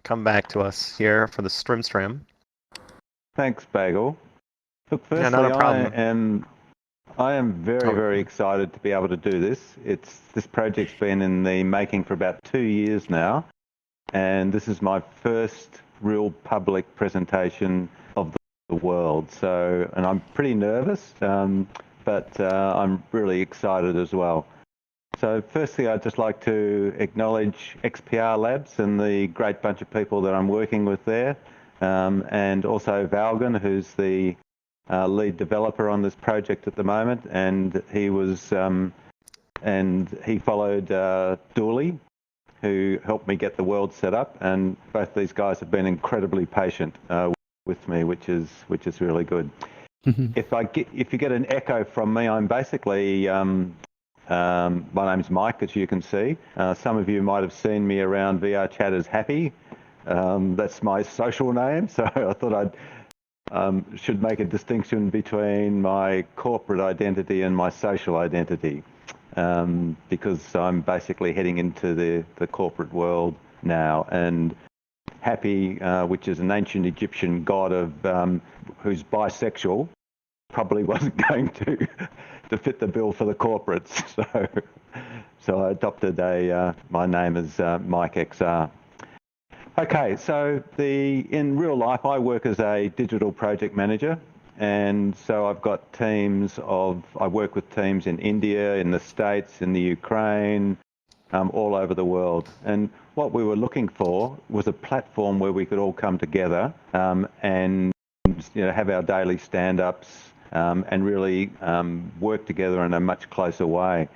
come back to us here for the stream. Thanks, Bagel. Look, Yeah, firstly, not a problem. I am very excited to be able to do this. This project's been in the making for about 2 years now, and this is my first real public presentation of the world. So, and I'm pretty nervous, but I'm really excited as well. So firstly, I'd just like to acknowledge XPR Labs and the great bunch of people that I'm working with there, and also Valgan, who's the lead developer on this project at the moment, and he followed Dooley, who helped me get the world set up, and both these guys have been incredibly patient with me, which is really good. If you get an echo from me, I'm basically my name's Mike, as you can see. Some of you might have seen me around VR Chat as Happy. That's my social name, so I thought I'd should make a distinction between my corporate identity and my social identity, because I'm basically heading into the corporate world now. And Happy, which is an ancient Egyptian god of who's bisexual, probably wasn't going to fit the bill for the corporates. So I adopted my name as MicXR. Okay, so in real life, I work as a digital project manager, and so I've got I work with teams in India, in the States, in the Ukraine, all over the world. And what we were looking for was a platform where we could all come together and have our daily stand-ups and really work together in a much closer way.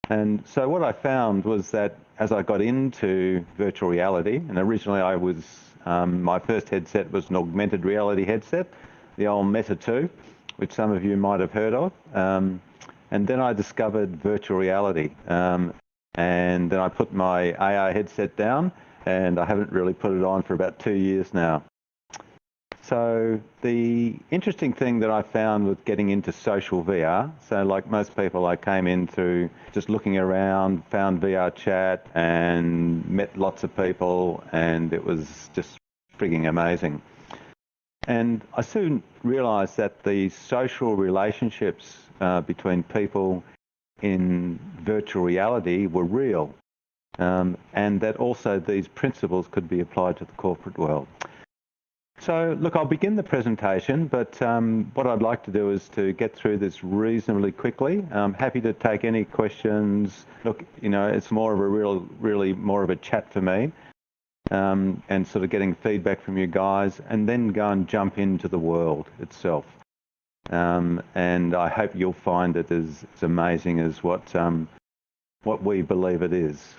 And so what I found was that as I got into virtual reality, and originally my first headset was an augmented reality headset, the old Meta 2, which some of you might have heard of. And then I discovered virtual reality. And then I put my AR headset down, and I haven't really put it on for about 2 years now. So the interesting thing that I found with getting into social VR, so like most people, I came in through just looking around, found VR Chat and met lots of people, and it was just frigging amazing. And I soon realized that the social relationships between people in virtual reality were real, and that also these principles could be applied to the corporate world. So, look, I'll begin the presentation, but what I'd like to do is to get through this reasonably quickly. I'm happy to take any questions. Look, it's more of really more of a chat for me, and sort of getting feedback from you guys, and then go and jump into the world itself. And I hope you'll find it as amazing as what we believe it is.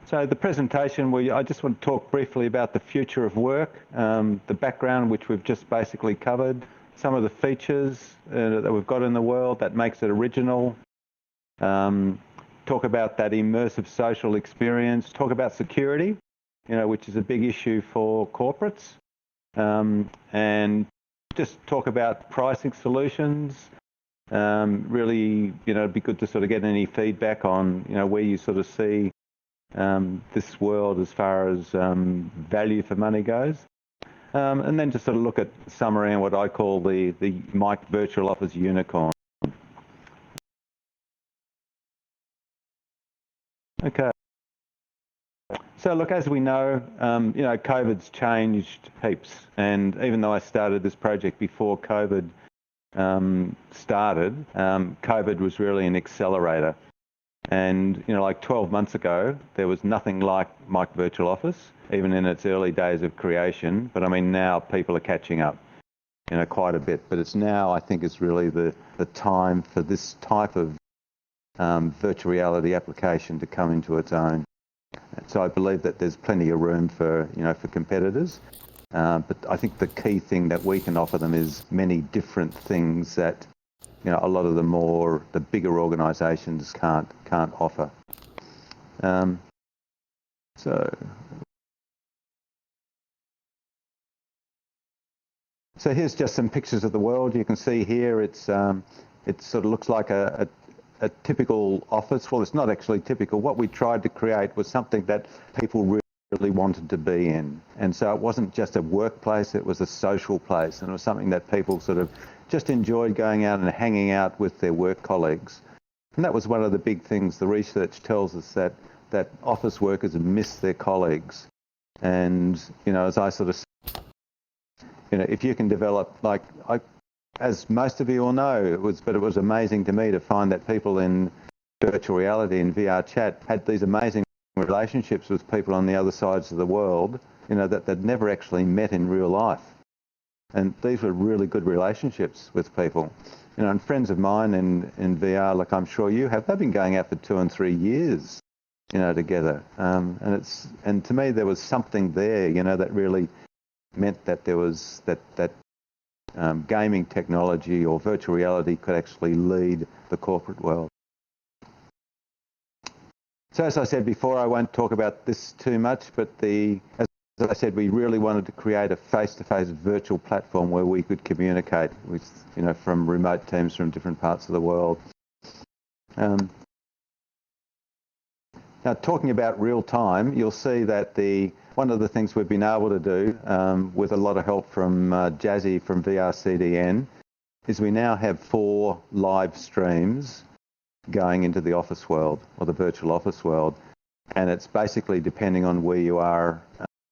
So the presentation, I just want to talk briefly about the future of work, the background, which we've just basically covered, some of the features that we've got in the world that makes it original, talk about that immersive social experience, talk about security, which is a big issue for corporates, and just talk about pricing solutions. Really, it'd be good to sort of get any feedback on, where you sort of see this world as far as value for money goes. And then to sort of look at summary and what I call the Mic Virtual Office unicorn. Okay. So look, as we know, COVID's changed heaps. And even though I started this project before COVID started, COVID was really an accelerator. And, like 12 months ago, there was nothing like Mic Virtual Office, even in its early days of creation. But I mean, now people are catching up, quite a bit. But it's now, I think, it's really the time for this type of virtual reality application to come into its own. So I believe that there's plenty of room for, for competitors. But I think the key thing that we can offer them is many different things that a lot of the bigger organisations can't offer. So here's just some pictures of the world. You can see here it sort of looks like a a typical office. Well, it's not actually typical. What we tried to create was something that people really wanted to be in. And so it wasn't just a workplace, it was a social place. And it was something that people sort of just enjoyed going out and hanging out with their work colleagues. And that was one of the big things. The research tells us that office workers miss their colleagues. And, as I sort of, if you can develop, as most of you all know, it was amazing to me to find that people in virtual reality and VR chat had these amazing relationships with people on the other sides of the world, that they'd never actually met in real life. And these were really good relationships with people. And friends of mine in VR, like I'm sure you have, they've been going out for 2 and 3 years, together. And to me, there was something there, that really meant that there was that gaming technology or virtual reality could actually lead the corporate world. So as I said before, I won't talk about this too much, but as I said, we really wanted to create a face-to-face virtual platform where we could communicate with, from remote teams from different parts of the world. Now, talking about real time, you'll see that one of the things we've been able to do, with a lot of help from Jazzy from VRCDN, is we now have 4 live streams going into the office world or the virtual office world. And it's basically depending on where you are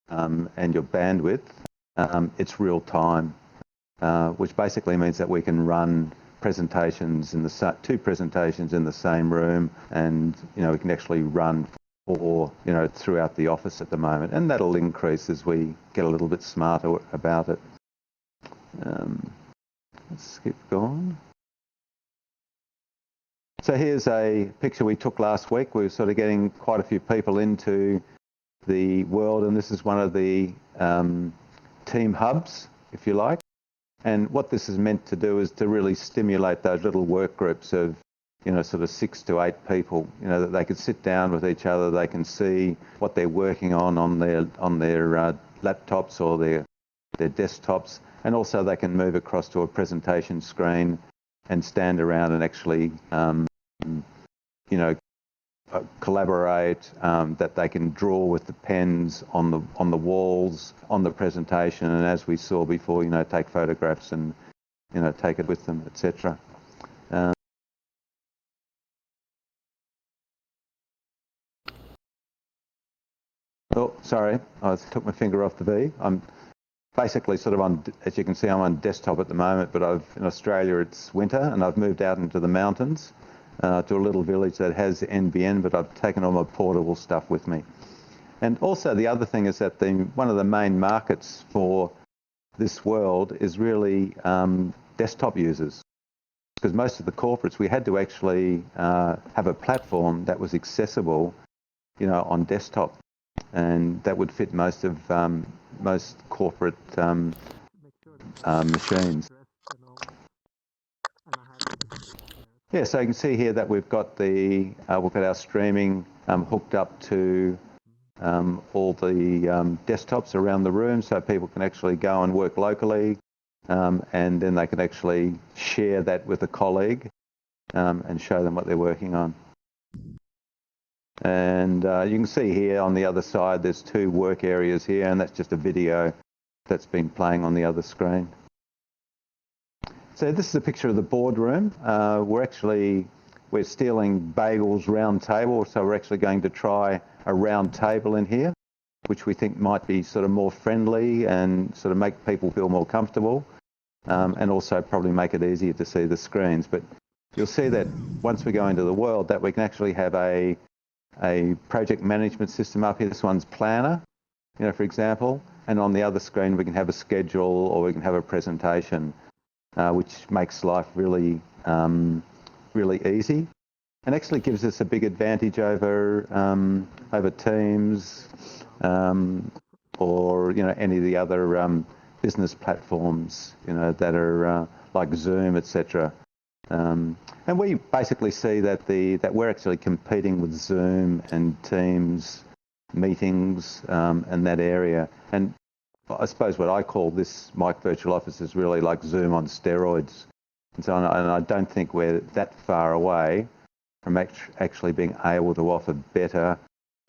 and your bandwidth, it's real time, which basically means that we can run presentations 2 presentations in the same room, and we can actually run throughout the office at the moment, and that'll increase as we get a little bit smarter about it. Let's keep going. So here's a picture we took last week. We were sort of getting quite a few people into the world, and this is one of the team hubs, if you like. And what this is meant to do is to really stimulate those little work groups of, sort of 6 to 8 people, that they could sit down with each other, they can see what they're working on their laptops or their desktops, and also they can move across to a presentation screen and stand around and actually, collaborate, that they can draw with the pens on the walls, on the presentation, and as we saw before, take photographs and, take it with them, etc. Oh, sorry, I took my finger off the V. I'm basically sort of on, as you can see, I'm on desktop at the moment, but in Australia it's winter, and I've moved out into the mountains to a little village that has NBN, but I've taken all my portable stuff with me. And also the other thing is that one of the main markets for this world is really desktop users, because most of the corporates, we had to actually have a platform that was accessible, on desktop, and that would fit most corporate machines. Yeah, so you can see here that we've got our streaming hooked up to all the desktops around the room, so people can actually go and work locally, and then they can actually share that with a colleague and show them what they're working on. And you can see here on the other side, there's 2 work areas here, and that's just a video that's been playing on the other screen. So this is a picture of the boardroom. We're stealing Bagel's round table, so we're actually going to try a round table in here, which we think might be sort of more friendly and sort of make people feel more comfortable, and also probably make it easier to see the screens. But you'll see that once we go into the world, that we can actually have a project management system up here. This one's Planner, for example, and on the other screen we can have a schedule or we can have a presentation, which makes life really, really easy, and actually gives us a big advantage over Teams or any of the other business platforms that are like Zoom, etc. And we basically see that we're actually competing with Zoom and Teams meetings and that area. And I suppose what I call this Mic Virtual Office is really like Zoom on steroids. And so I don't think we're that far away from actually being able to offer better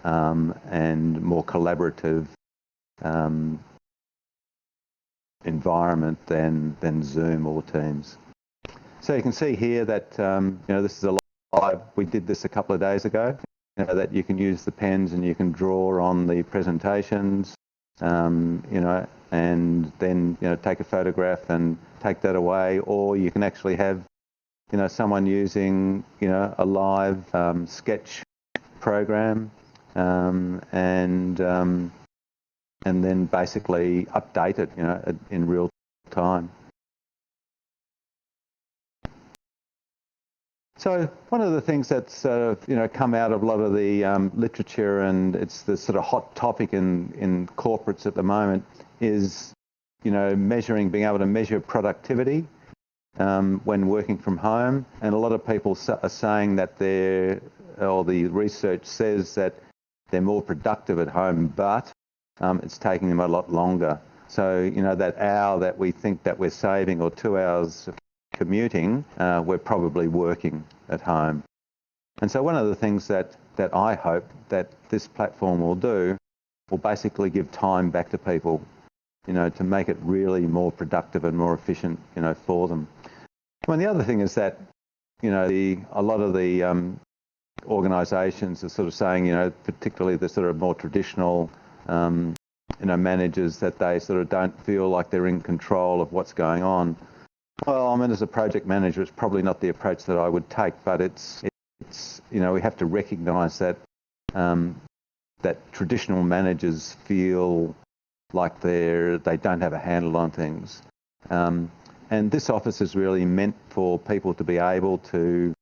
and more collaborative environment than Zoom or Teams. So you can see here that this is a live. We did this a couple of days ago. That you can use the pens and you can draw on the presentations, and then take a photograph and take that away, or you can actually have someone using a live sketch program, and then basically update it in real time. So one of the things that's come out of a lot of the literature, and it's the sort of hot topic in corporates at the moment, is being able to measure productivity when working from home. And a lot of people are saying that the research says that they're more productive at home, but it's taking them a lot longer. So that hour that we think that we're saving, or 2 hours of commuting, we're probably working at home. And so one of the things that I hope that this platform will do will basically give time back to people, to make it really more productive and more efficient, for them. And the other thing is that, a lot of the organisations are sort of saying, particularly the sort of more traditional, managers, that they sort of don't feel like they're in control of what's going on. Well, I mean, as a project manager, it's probably not the approach that I would take, but it's we have to recognise that that traditional managers feel like they don't have a handle on things, and this office is really meant for people to be able to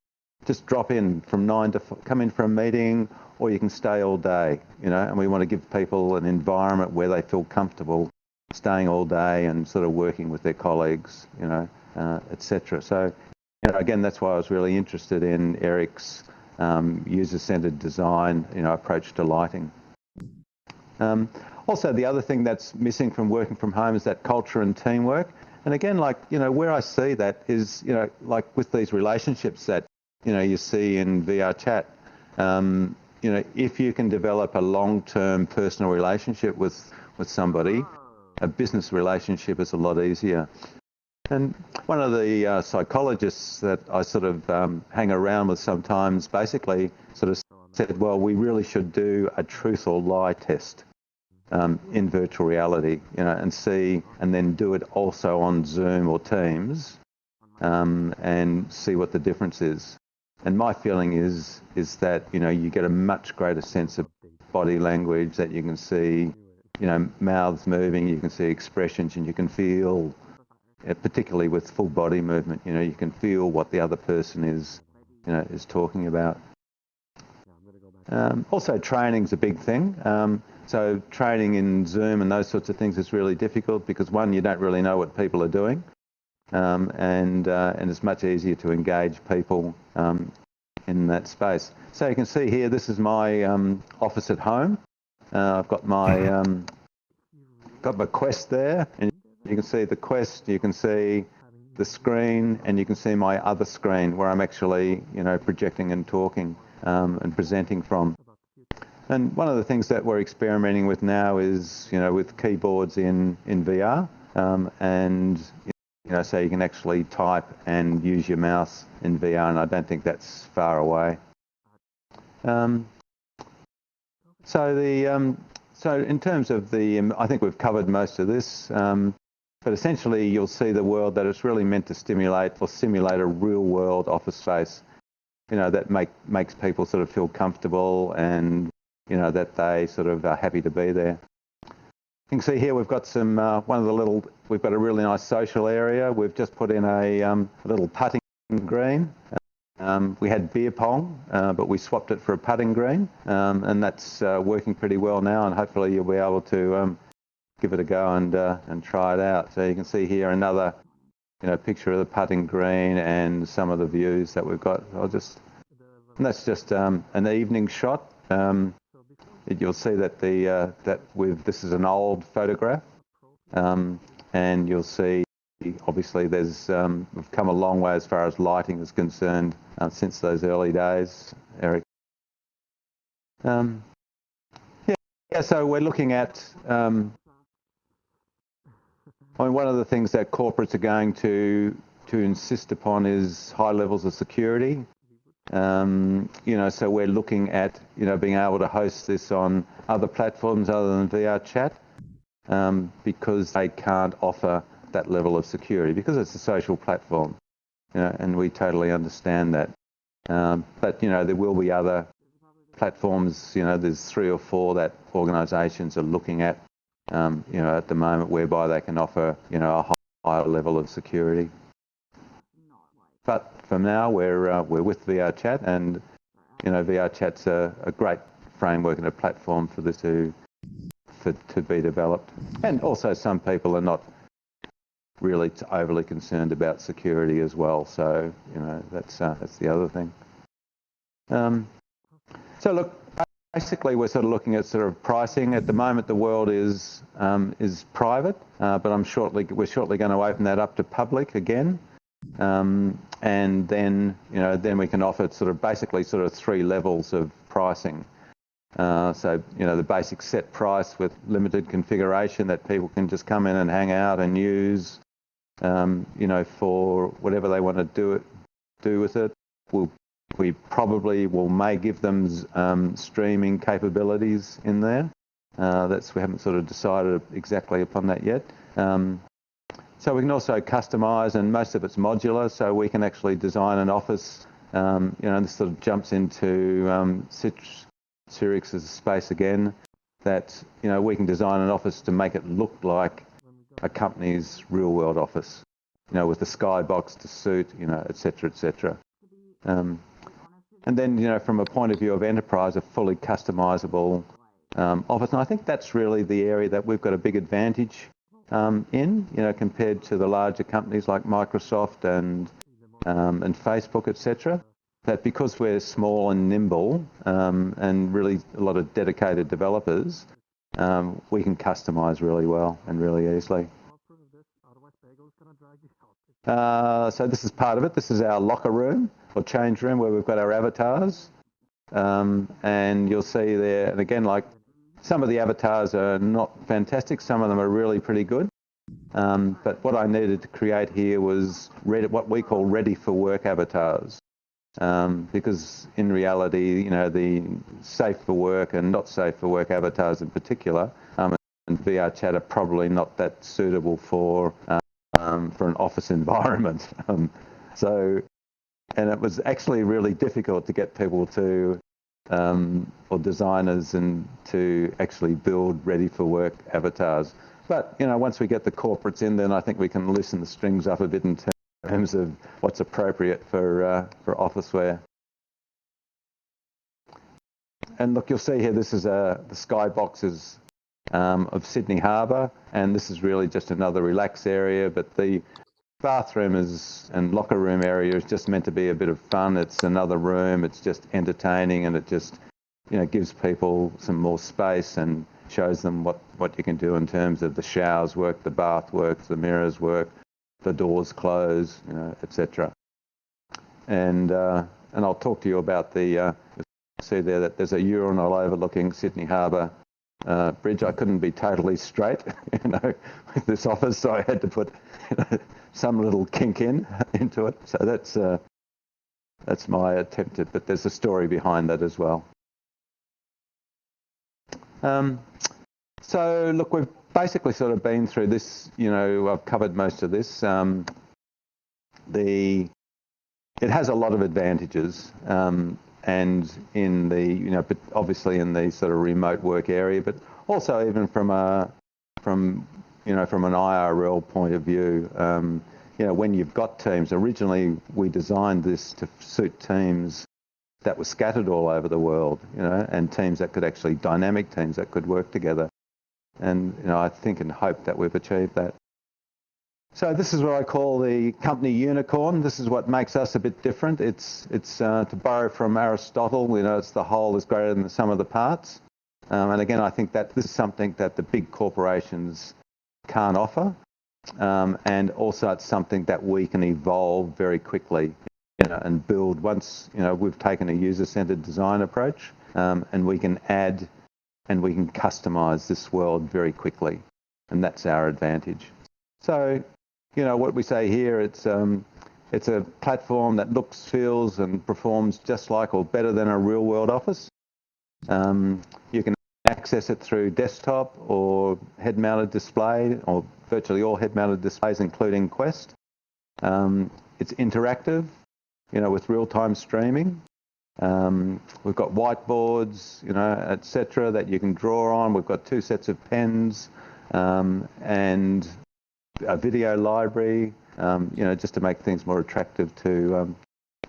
just drop in from 9 to 5, come in for a meeting, or you can stay all day, and we want to give people an environment where they feel comfortable staying all day and sort of working with their colleagues, etc. So, again, that's why I was really interested in Eric's user-centered design, approach to lighting. Also, the other thing that's missing from working from home is that culture and teamwork. And again, where I see that is, like with these relationships that, you see in VR chat, if you can develop a long-term personal relationship with somebody, a business relationship is a lot easier. And one of the psychologists that I sort of hang around with sometimes basically sort of said, well, we really should do a truth or lie test in virtual reality, and then do it also on Zoom or Teams, and see what the difference is. And my feeling is that, you get a much greater sense of body language, that you can see, mouths moving, you can see expressions, and you can feel, particularly with full body movement, you can feel what the other person is talking about. Also, training's a big thing. So training in Zoom and those sorts of things is really difficult because, one, you don't really know what people are doing, and it's much easier to engage people in that space. So you can see here, this is my office at home. I've got my Quest there, and you can see the Quest, you can see the screen, and you can see my other screen where I'm actually, projecting and talking and presenting from. And one of the things that we're experimenting with now is, with keyboards in VR, and so you can actually type and use your mouse in VR, and I don't think that's far away. So in terms of I think we've covered most of this, but essentially you'll see the world that it's really meant to stimulate or simulate a real-world office space, that makes people sort of feel comfortable and, that they sort of are happy to be there. You can see here we've got some, we've got a really nice social area. We've just put in a little putting green. We had beer pong, but we swapped it for a putting green, and that's working pretty well now, and hopefully you'll be able to give it a go and try it out. So you can see here another, picture of the putting green and some of the views that we've got. And that's just an evening shot. You'll see that this is an old photograph, and you'll see Obviously, we've come a long way as far as lighting is concerned since those early days, Eric. So we're looking at, one of the things that corporates are going to insist upon is high levels of security. So we're looking at, being able to host this on other platforms other than VR chat, because they can't offer that level of security because it's a social platform, and we totally understand that. But there will be other platforms, there's 3 or 4 that organisations are looking at, at the moment, whereby they can offer, a higher level of security. But for now, we're with VR chat, and VR chat's a great framework and a platform for this to be developed. And also, some people are not really overly concerned about security as well. So that's the other thing. So look, basically, we're sort of looking at sort of pricing. At the moment, the world is private, but we're shortly going to open that up to public again. And then we can offer basically 3 levels of pricing. So the basic set price with limited configuration that people can just come in and hang out and use, for whatever they want to do with it. We probably may give them streaming capabilities in there. We haven't sort of decided exactly upon that yet. So we can also customise, and most of it's modular, so we can actually design an office. And this sort of jumps into Cyrix's space again, that we can design an office to make it look like a company's real-world office, with the skybox to suit, et cetera, et cetera. And then, from a point of view of enterprise, a fully customisable office. And I think that's really the area that we've got a big advantage in, compared to the larger companies like Microsoft and Facebook, et cetera. That because we're small and nimble, and really a lot of dedicated developers, we can customise really well and really easily. So this is part of it. This is our locker room or change room where we've got our avatars. And you'll see there, and again, like some of the avatars are not fantastic. Some of them are really pretty good. But what I needed to create here was what we call ready for work avatars. Because in reality, the safe for work and not safe for work avatars in particular, and VR chat are probably not that suitable for an office environment. And it was actually really difficult to get people to, or designers, and to actually build ready for work avatars. But once we get the corporates in, then I think we can loosen the strings up a bit in terms of what's appropriate for officeware. And look, you'll see here, this is the skyboxes of Sydney Harbour, and this is really just another relax area, but the bathroom and locker room area is just meant to be a bit of fun. It's another room, it's just entertaining, and it just gives people some more space and shows them what you can do in terms of the showers work, the bath works, the mirrors work, the doors close, etc. And I'll talk to you about the see there that there's a urinal overlooking Sydney Harbour bridge. I couldn't be totally straight, with this office, so I had to put some little kink into it. So that's my attempt at, but there's a story behind that as well. So look, we've basically sort of been through this. I've covered most of this. It has a lot of advantages, and in the but obviously in the sort of remote work area, but also even from an IRL point of view. When you've got teams, originally we designed this to suit teams that were scattered all over the world, and teams that could actually, dynamic teams that could work together. And, I think and hope that we've achieved that. So this is what I call the company unicorn. This is what makes us a bit different. It's to borrow from Aristotle, it's the whole is greater than the sum of the parts. And again, I think that this is something that the big corporations can't offer. and also it's something that we can evolve very quickly, and build once, we've taken a user-centered design approach, and we can add and we can customize this world very quickly, and that's our advantage. So, what we say here, it's a platform that looks, feels, and performs just like or better than a real-world office. You can access it through desktop or head-mounted display, or virtually all head-mounted displays, including Quest. It's interactive, with real-time streaming. We've got whiteboards, etc., that you can draw on. We've got 2 sets of pens, and a video library, just to make things more attractive to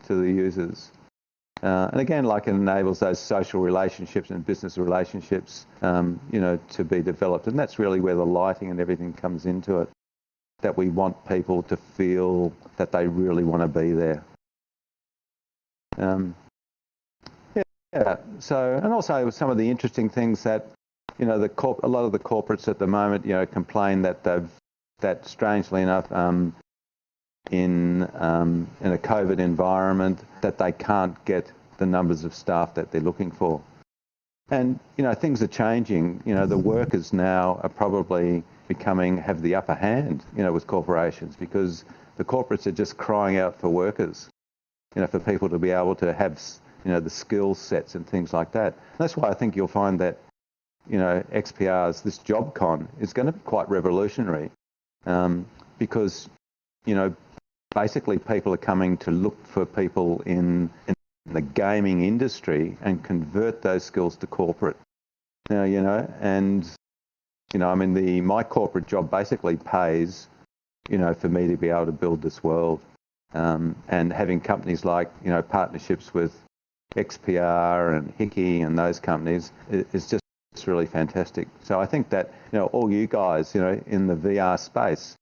the users. And again, it enables those social relationships and business relationships, to be developed. And that's really where the lighting and everything comes into it, that we want people to feel that they really want to be there. So, and also some of the interesting things that, a lot of the corporates at the moment, complain that strangely enough, in a COVID environment, that they can't get the numbers of staff that they're looking for. And, things are changing. The workers now are probably have the upper hand, with corporations, because the corporates are just crying out for workers, for people to be able to have, the skill sets and things like that. And that's why I think you'll find that, XPR's, this JobCon, is going to be quite revolutionary, because, basically people are coming to look for people in the gaming industry and convert those skills to corporate. Now, my corporate job basically pays, for me to be able to build this world. And having companies like, partnerships with XPR and Hickey and those companies is just really fantastic. So I think that, all you guys, in the VR space,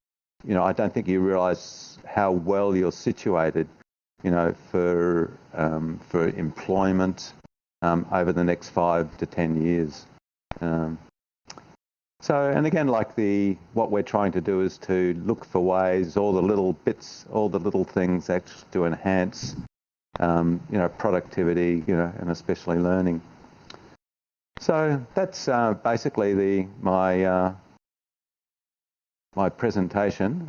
I don't think you realise how well you're situated, for employment over the next 5 to 10 years. So, and again, what we're trying to do is to look for ways, all the little bits, all the little things actually to enhance, productivity, and especially learning. So that's basically my presentation.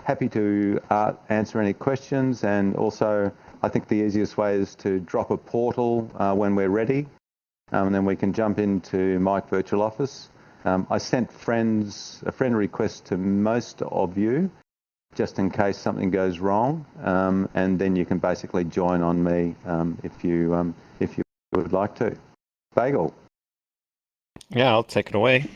Happy to answer any questions, and also I think the easiest way is to drop a portal when we're ready, and then we can jump into Mic Virtual Office. I sent a friend request to most of you, just in case something goes wrong, and then you can basically join on me if you would like to. Bagel. Yeah, I'll take it away.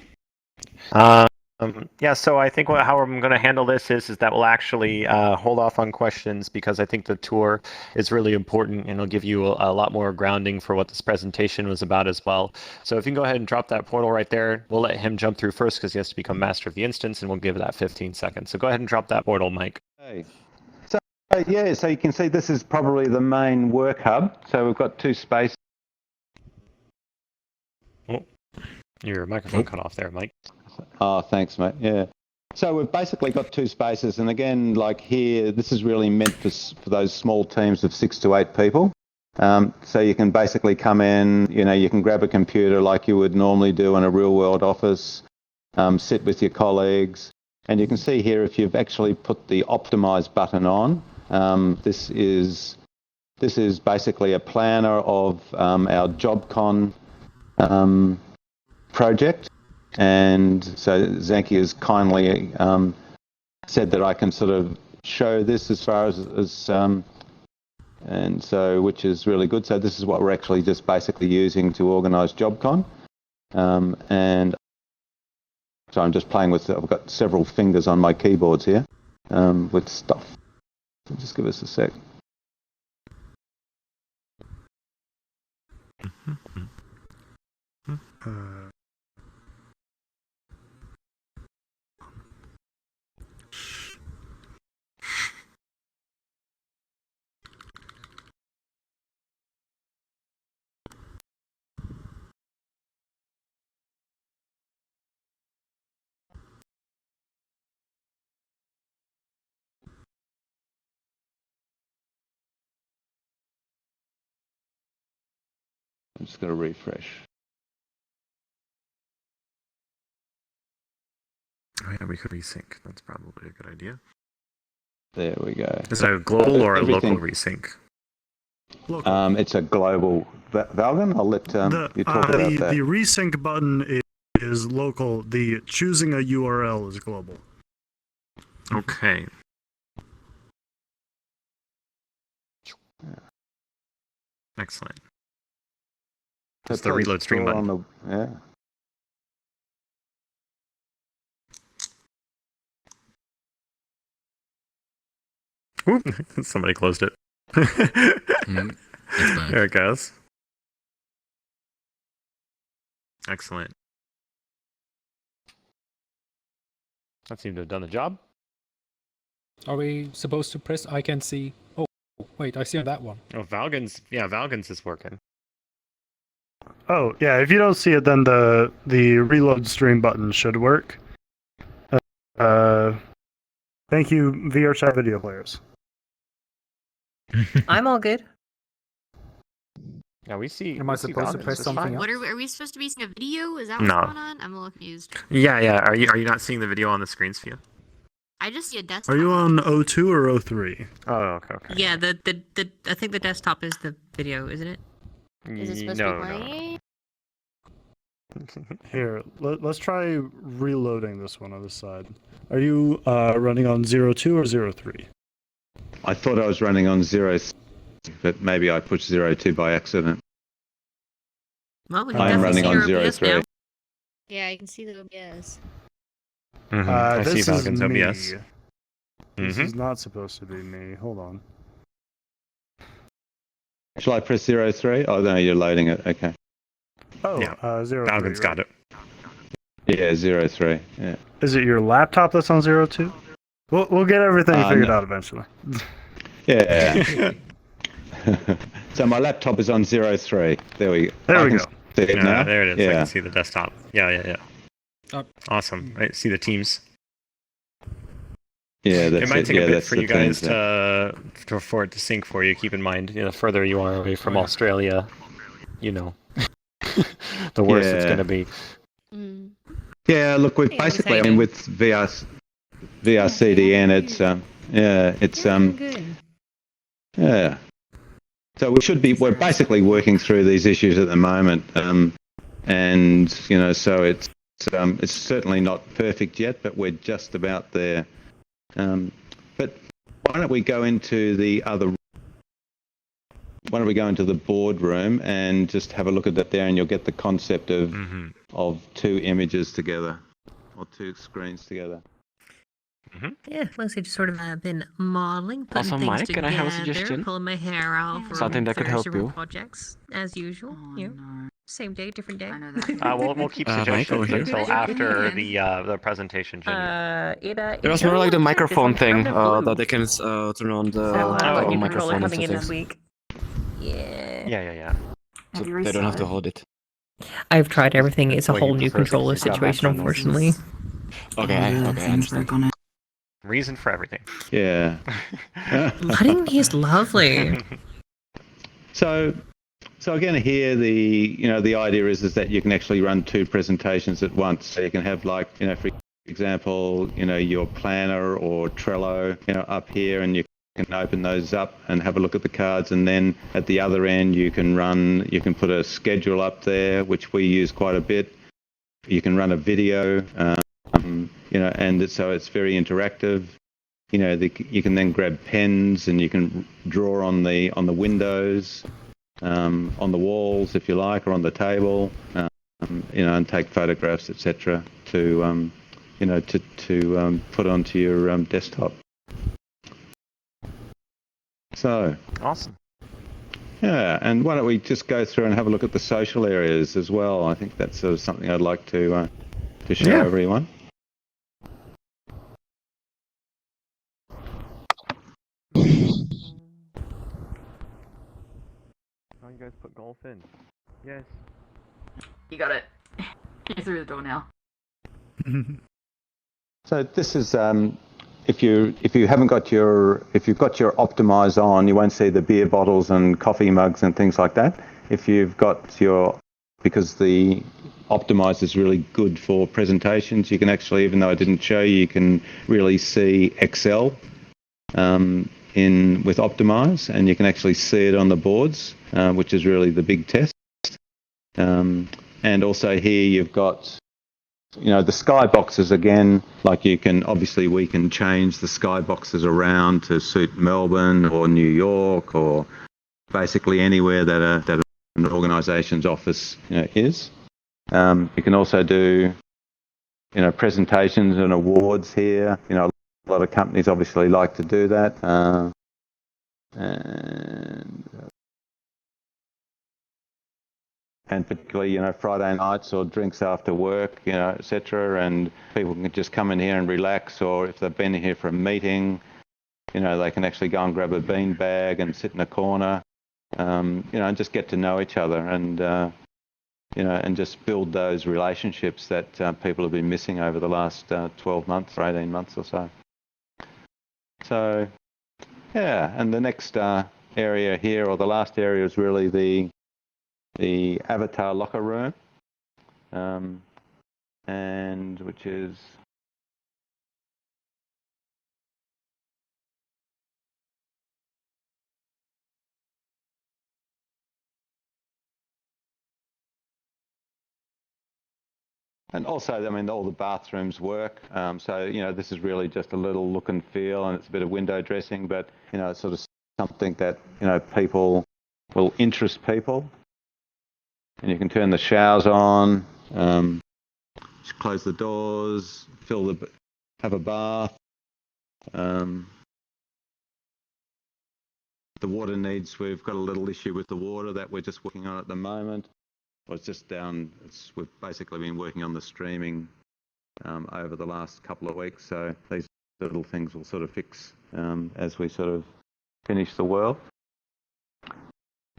So I think how I'm going to handle this is that we'll actually hold off on questions, because I think the tour is really important, and it'll give you a lot more grounding for what this presentation was about as well. So if you can go ahead and drop that portal right there, we'll let him jump through first because he has to become master of the instance, and we'll give that 15 seconds. So go ahead and drop that portal, Mike. Okay. So you can see this is probably the main work hub. So we've got 2 spaces. Oh, your microphone cut off there, Mike. Oh, thanks, mate. Yeah. So we've basically got 2 spaces, and again, here, this is really meant for those small teams of 6 to 8 people. So you can basically come in, you can grab a computer like you would normally do in a real-world office, sit with your colleagues, and you can see here if you've actually put the optimize button on. This is basically a planner of our JobCon project. And so Zanki has kindly said that I can sort of show this as far as and so, which is really good. So this is what we're actually just basically using to organise JobCon. And so I'm just playing with, I've got several fingers on my keyboards here with stuff. So just give us a sec. I'm just going to refresh. Oh, yeah, we could resync. That's probably a good idea. There we go. Is that a global or a Everything- local resync? Local. It's a global. Valgan, I'll let you talk about that. The resync button is local. The choosing a URL is global. Okay. Excellent. That's the reload stream button. Yeah. Oop, somebody closed it. There it goes. Excellent. That seemed to have done the job. Are we supposed to press? I can see. Oh, wait, I see on that one. Oh, Valgan's is working. Oh, yeah, if you don't see it, then the reload stream button should work. Thank you, VR chat video players. I'm all good. Yeah, we see. Am I we see supposed to Valgan's press just something fine. else? What are we supposed to be seeing a video? Is that what's No. going on? I'm a little confused. Yeah. Are you not seeing the video on the screens for you? I just see a desktop. Are you on O2 or O3? Oh, okay. Yeah, the I think the desktop is the video, isn't it? Is it supposed to be playing? Here, let's try reloading this one on this side. Are you running on 02 or 03? I thought I was running on 0, but maybe I pushed 02 by accident. Well, we can I am definitely running see on your OBS 03. now. Yeah, I can see the OBS. I see This is Valgan's me. OBS. This is not supposed to be me. Hold on. Shall I press 03? Oh, no, you're loading it. Okay. Oh, Yeah. 03. Valgan's got it. Yeah, 03. Yeah. Is it your laptop that's on 02? We'll get everything figured no. out eventually. Yeah. So my laptop is on 03. There we go. There I we can go. see it now. There it is. I Yeah. can see the desktop. Yeah. Awesome. I see the teams. Yeah, that's It might take a bit that's for the you guys thing, yeah. for it to sync for you. Keep in mind, the further you are away from Australia, the worse it's Yeah. going to be. Mm. Yeah, look, we've Hey, basically, I how's it mean, with VRCDN, it's Good. yeah. So we're basically working through these issues at the moment, and so it's certainly not perfect yet, but we're just about there. But why don't we go into the boardroom and just have a look at that there, and you'll get the concept of two images together, or two screens together. Yeah, looks like I've just sort of been modeling, putting Also, things Mike, together, can I have a suggestion? pulling my hair out for Something that could help various you. projects, as usual. Same day, different day. We'll keep Mike, suggestions over here. until after the presentation, Jenny. It was more like the microphone thing, that they can turn on the new microphone and coming in this things. week. Yeah. Yeah. So they don't have to hold it. I've tried everything. It's a Well, whole you new prefer controller 60 situation, background unfortunately. Okay, I understand. Reason for everything. Yeah. Lighting me is lovely. So again, here the idea is that you can actually run two presentations at once. So you can have for example, your planner or Trello, up here, and you can open those up and have a look at the cards, and then at the other end you can put a schedule up there, which we use quite a bit. You can run a video, and so it's very interactive. You can then grab pens and you can draw on the windows, on the walls if you like, or on the table, and take photographs, etc. to put onto your desktop. So Awesome. yeah, and why don't we just go through and have a look at the social areas as well? I think that's sort of something I'd like to show everyone. How you guys put golf in? Yes. You got it. You're through the door now. So this is if you've got your Optimize on, you won't see the beer bottles and coffee mugs and things like that. if you've got because the Optimize is really good for presentations, you can actually, even though I didn't show you, you can really see Excel with Optimize, and you can actually see it on the boards, which is really the big test. And also here you've got, the skyboxes again, like we can change the skyboxes around to suit Melbourne or New York or basically anywhere that an organisation's office is. You can also do, presentations and awards here. A lot of companies obviously like to do that. And particularly, Friday nights or drinks after work, etc. And people can just come in here and relax, or if they've been here for a meeting, they can actually go and grab a bean bag and sit in a corner, and just get to know each other and, and just build those relationships that people have been missing over the last 12 months or 18 months or so. So, yeah, and the next area here, or the last area, is really the avatar locker room, and which is and also, all the bathrooms work. So, this is really just a little look and feel, and it's a bit of window dressing, but, it's sort of something that, people will interest people. And you can turn the showers on, close the doors, have a bath. The water needs, we've got a little issue with the water that we're just working on at the moment. Well, it's just down, we've basically been working on the streaming over the last couple of weeks, so these little things will sort of fix as we sort of finish the world.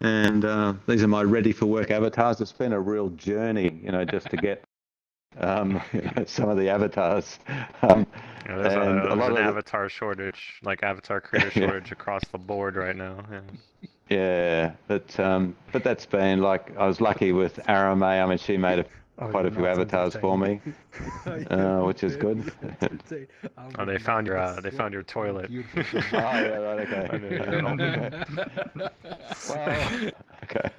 And these are my ready for work avatars. It's been a real journey, just to get some of the avatars. There's an avatar shortage, like avatar creator shortage across the board right now. Yeah, but that's been like, I was lucky with Arame. She made quite a few avatars for me, which is good. Oh, they found your toilet. Oh, yeah, right, okay. Well, okay.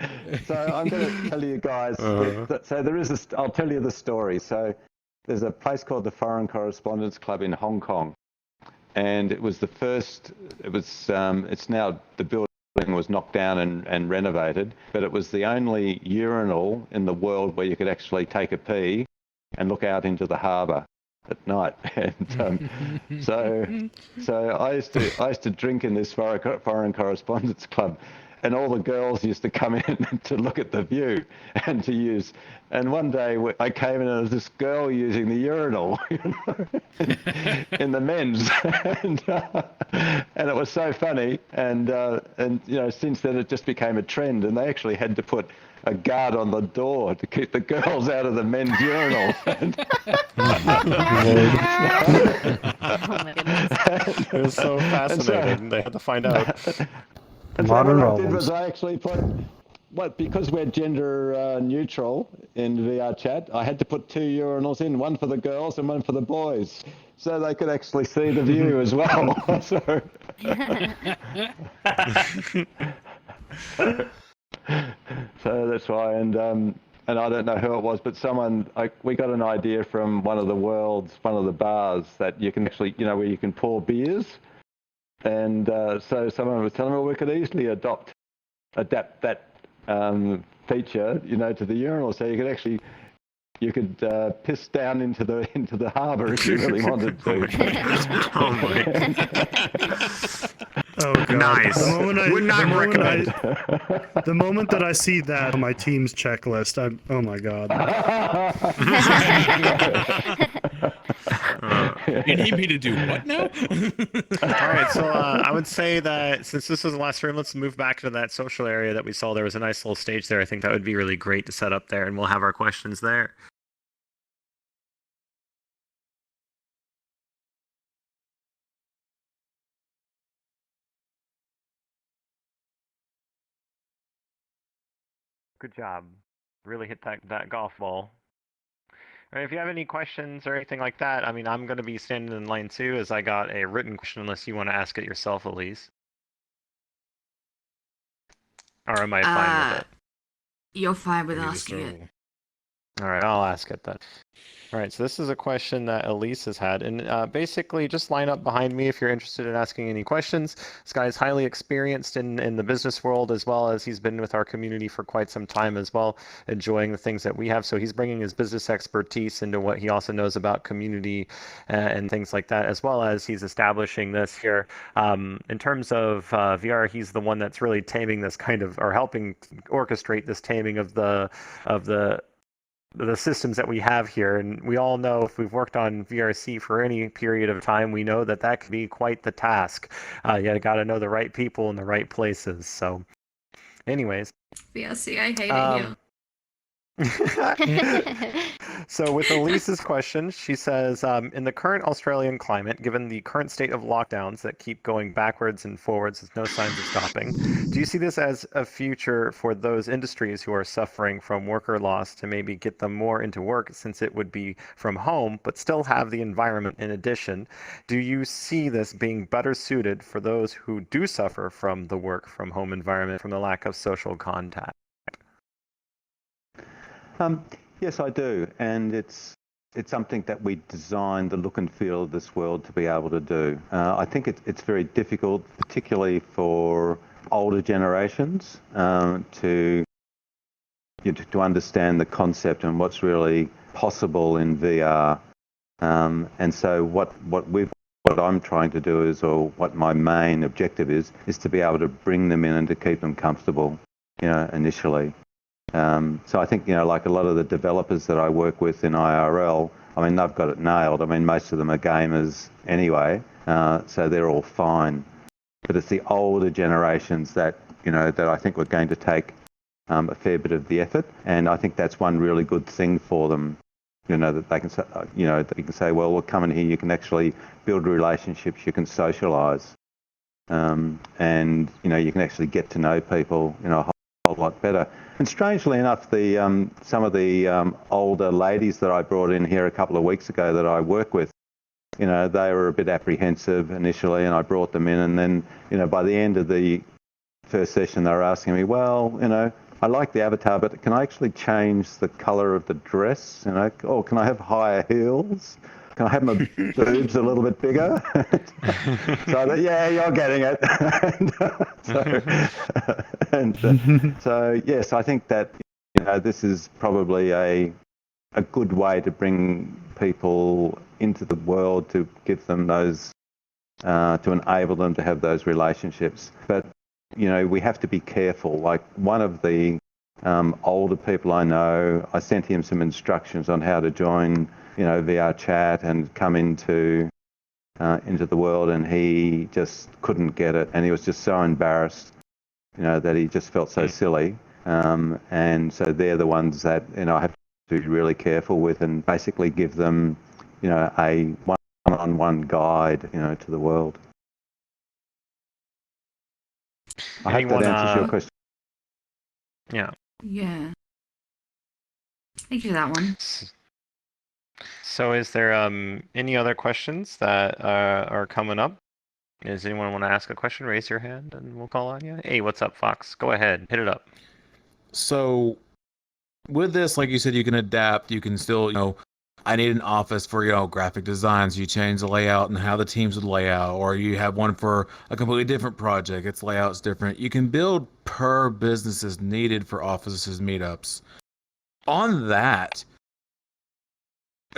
So I'm going to tell you guys. I'll tell you the story. So there's a place called the Foreign Correspondence Club in Hong Kong, and it was the first. It's now the building was knocked down and renovated, but it was the only urinal in the world where you could actually take a pee and look out into the harbour at night. And so I used to drink in this foreign correspondence club, and all the girls used to come in to look at the view and to use. And one day I came in and there was this girl using the urinal in the men's, and it was so funny. And since then it just became a trend, and they actually had to put a guard on the door to keep the girls out of the men's urinal. It was so fascinating. They had to find out. And so what I did was I actually put, because we're gender neutral in VR chat, I had to put 2 urinals in, one for the girls and one for the boys, so they could actually see the view as well. So that's why, and I don't know who it was, but we got an idea from one of the bars that you can actually, where you can pour beers. And so someone was telling me, well, we could easily adapt that feature, to the urinal, so you could piss down into the harbour if you really wanted to. Oh my God. Oh god! Nice. Would not recommend. The moment that I see that on my team's checklist, oh my god! You need me to do what now? All right, so I would say that since this is the last room, let's move back to that social area that we saw. There was a nice little stage there. I think that would be really great to set up there, and we'll have our questions there. Good job. Really hit that golf ball. All right, if you have any questions or anything like that, I mean, I'm going to be standing in line too, as I got a written question, unless you want to ask it yourself, Elise. Or am I fine with it? You're fine with Maybe asking it. All right, I'll ask it then. All right, so this is a question that Elise has had, and basically just line up behind me if you're interested in asking any questions. This guy is highly experienced in the business world, as well as he's been with our community for quite some time as well, enjoying the things that we have. So he's bringing his business expertise into what he also knows about community and things like that, as well as he's establishing this here. In terms of VR, he's the one that's really taming this kind of, or helping orchestrate this taming of the systems that we have here. And we all know, if we've worked on VRC for any period of time, we know that that can be quite the task. You got to know the right people in the right places. So anyways. VRC, I hate it here. So with Elise's question, she says, in the current Australian climate, given the current state of lockdowns that keep going backwards and forwards with no signs of stopping, do you see this as a future for those industries who are suffering from worker loss to maybe get them more into work, since it would be from home, but still have the environment in addition? Do you see this being better suited for those who do suffer from the work from home environment, from the lack of social contact? Yes, I do, and it's something that we designed the look and feel of this world to be able to do. I think it's very difficult, particularly for older generations, to understand the concept and what's really possible in VR. And so what I'm trying to do is, or what my main objective is to be able to bring them in and to keep them comfortable, initially. So I think, like a lot of the developers that I work with in IRL, I mean, they've got it nailed. I mean, most of them are gamers anyway, so they're all fine. But it's the older generations that, that I think we're going to take a fair bit of the effort. And I think that's one really good thing for them, that they can say, that you can say, well, come in here, you can actually build relationships, you can socialise, and, you can actually get to know people, a whole lot better. And strangely enough, some of the older ladies that I brought in here a couple of weeks ago that I work with, they were a bit apprehensive initially, and I brought them in, and then, by the end of the first session, they were asking me, well, I like the avatar, but can I actually change the colour of the dress? Or can I have higher heels? Can I have my boobs a little bit bigger? So I thought, yeah, you're getting it. So yes, I think that this is probably a good way to bring people into the world, to give them those, to enable them to have those relationships. But we have to be careful. Like one of the older people I know, I sent him some instructions on how to join VR chat and come into the world, and he just couldn't get it, and he was just so embarrassed, that he just felt so silly. And so they're the ones that I have to be really careful with, and basically give them a one-on-one guide to the world. I hope that answers your question. Yeah. Yeah. Thank you for that one. So is there any other questions that are coming up? Does anyone want to ask a question? Raise your hand and we'll call on you. Hey, what's up, Fox? Go ahead. Hit it up. So with this, like you said, you can adapt. You can still, I need an office for, graphic designs. You change the layout and how the teams would lay out, or you have one for a completely different project. Its layout's different. You can build per business as needed for offices meetups. On that,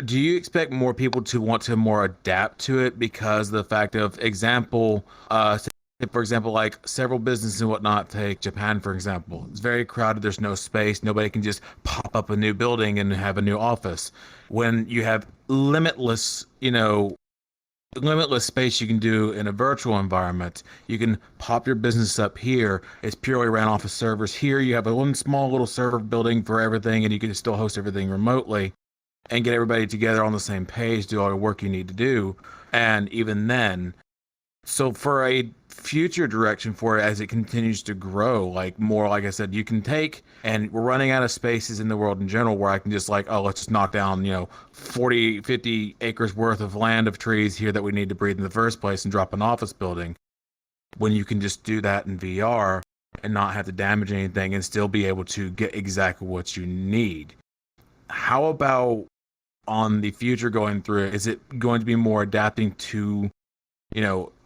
do you expect more people to want to more adapt to it because of the fact of for example, like several businesses and whatnot, take Japan, for example. It's very crowded. There's no space. Nobody can just pop up a new building and have a new office. When you have limitless space you can do in a virtual environment, you can pop your business up here. It's purely ran off of servers. Here you have one small little server building for everything, and you can still host everything remotely and get everybody together on the same page, do all the work you need to do. And even then, So for a future direction for it as it continues to grow, like more, like I said, you can take, and we're running out of spaces in the world in general where I can just like, oh, let's just knock down, 40, 50 acres worth of land of trees here that we need to breathe in the first place and drop an office building. When you can just do that in VR and not have to damage anything and still be able to get exactly what you need. How about on the future going through it? Is it going to be more adapting to,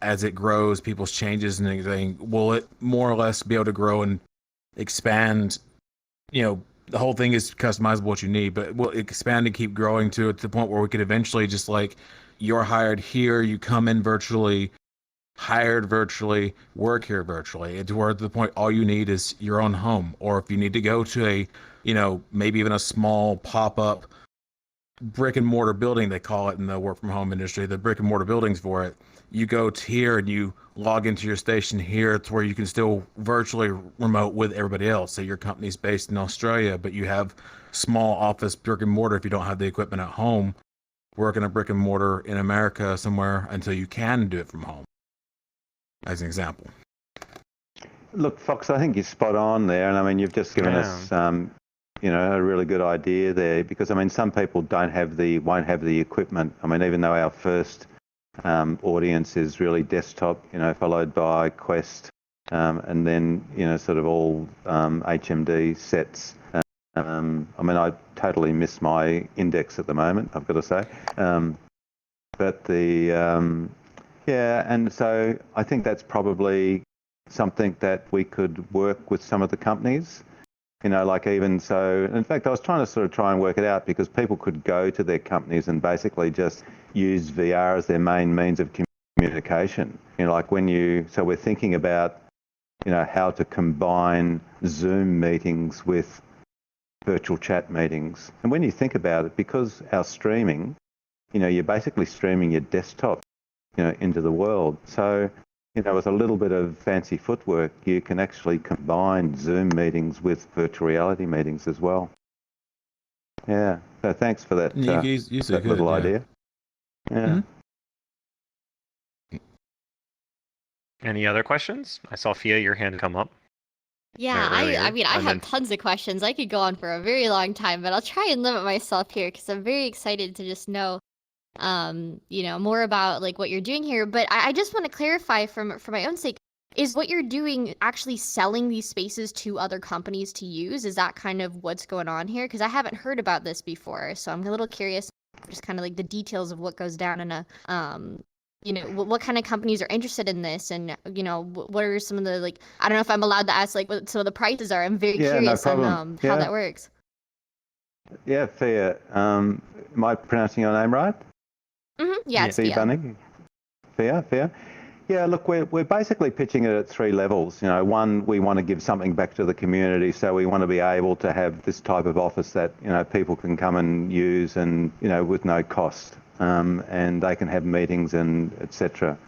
as it grows, people's changes and everything? Will it more or less be able to grow and expand? The whole thing is customizable what you need, but will it expand and keep growing to the point where we could eventually just like, you're hired here, you come in virtually, hired virtually, work here virtually. It's where to the point all you need is your own home. Or if you need to go to a, maybe even a small pop-up brick and mortar building, they call it in the work from home industry, the brick and mortar buildings for it. You go to here and you log into your station here. It's where you can still virtually remote with everybody else. Say your company's based in Australia, but you have small office brick and mortar if you don't have the equipment at home. Work in a brick and mortar in America somewhere until you can do it from home, as an example. Look, Fox, I think you're spot on there. And I mean, you've just given us, a really good idea there, because I mean, some people won't have the equipment. I mean, even though our first audience is really desktop, followed by Quest, and then, sort of all HMD sets. I mean, I totally miss my Index at the moment, I've got to say. But and so I think that's probably something that we could work with some of the companies, like even so. In fact, I was trying to work it out, because people could go to their companies and basically just use VR as their main means of communication. Like so we're thinking about, how to combine Zoom meetings with virtual chat meetings. And when you think about it, because our streaming, you're basically streaming your desktop, into the world. So, with a little bit of fancy footwork, you can actually combine Zoom meetings with virtual reality meetings as well. Yeah. So thanks for that, that little idea. Yeah. Mm-hmm. Any other questions? I saw Fia, your hand come up. Yeah, I mean, I have tons of questions. I could go on for a very long time, but I'll try and limit myself here because I'm very excited to just know, more about like what you're doing here. But I just want to clarify for my own sake, is what you're doing actually selling these spaces to other companies to use? Is that kind of what's going on here? Because I haven't heard about this before, so I'm a little curious, just kind of like the details of what goes down in a what kind of companies are interested in this, and what are some of the, like, I don't know if I'm allowed to ask like what some of the prices are. I'm very curious on how that works. Yeah, Fia. Am I pronouncing your name right? Mm-hmm. Yeah, it's Fia Bunning. Fia. Yeah, look, we're basically pitching it at three levels. One, we want to give something back to the community, so we want to be able to have this type of office that people can come and use, and with no cost, and they can have meetings and etc.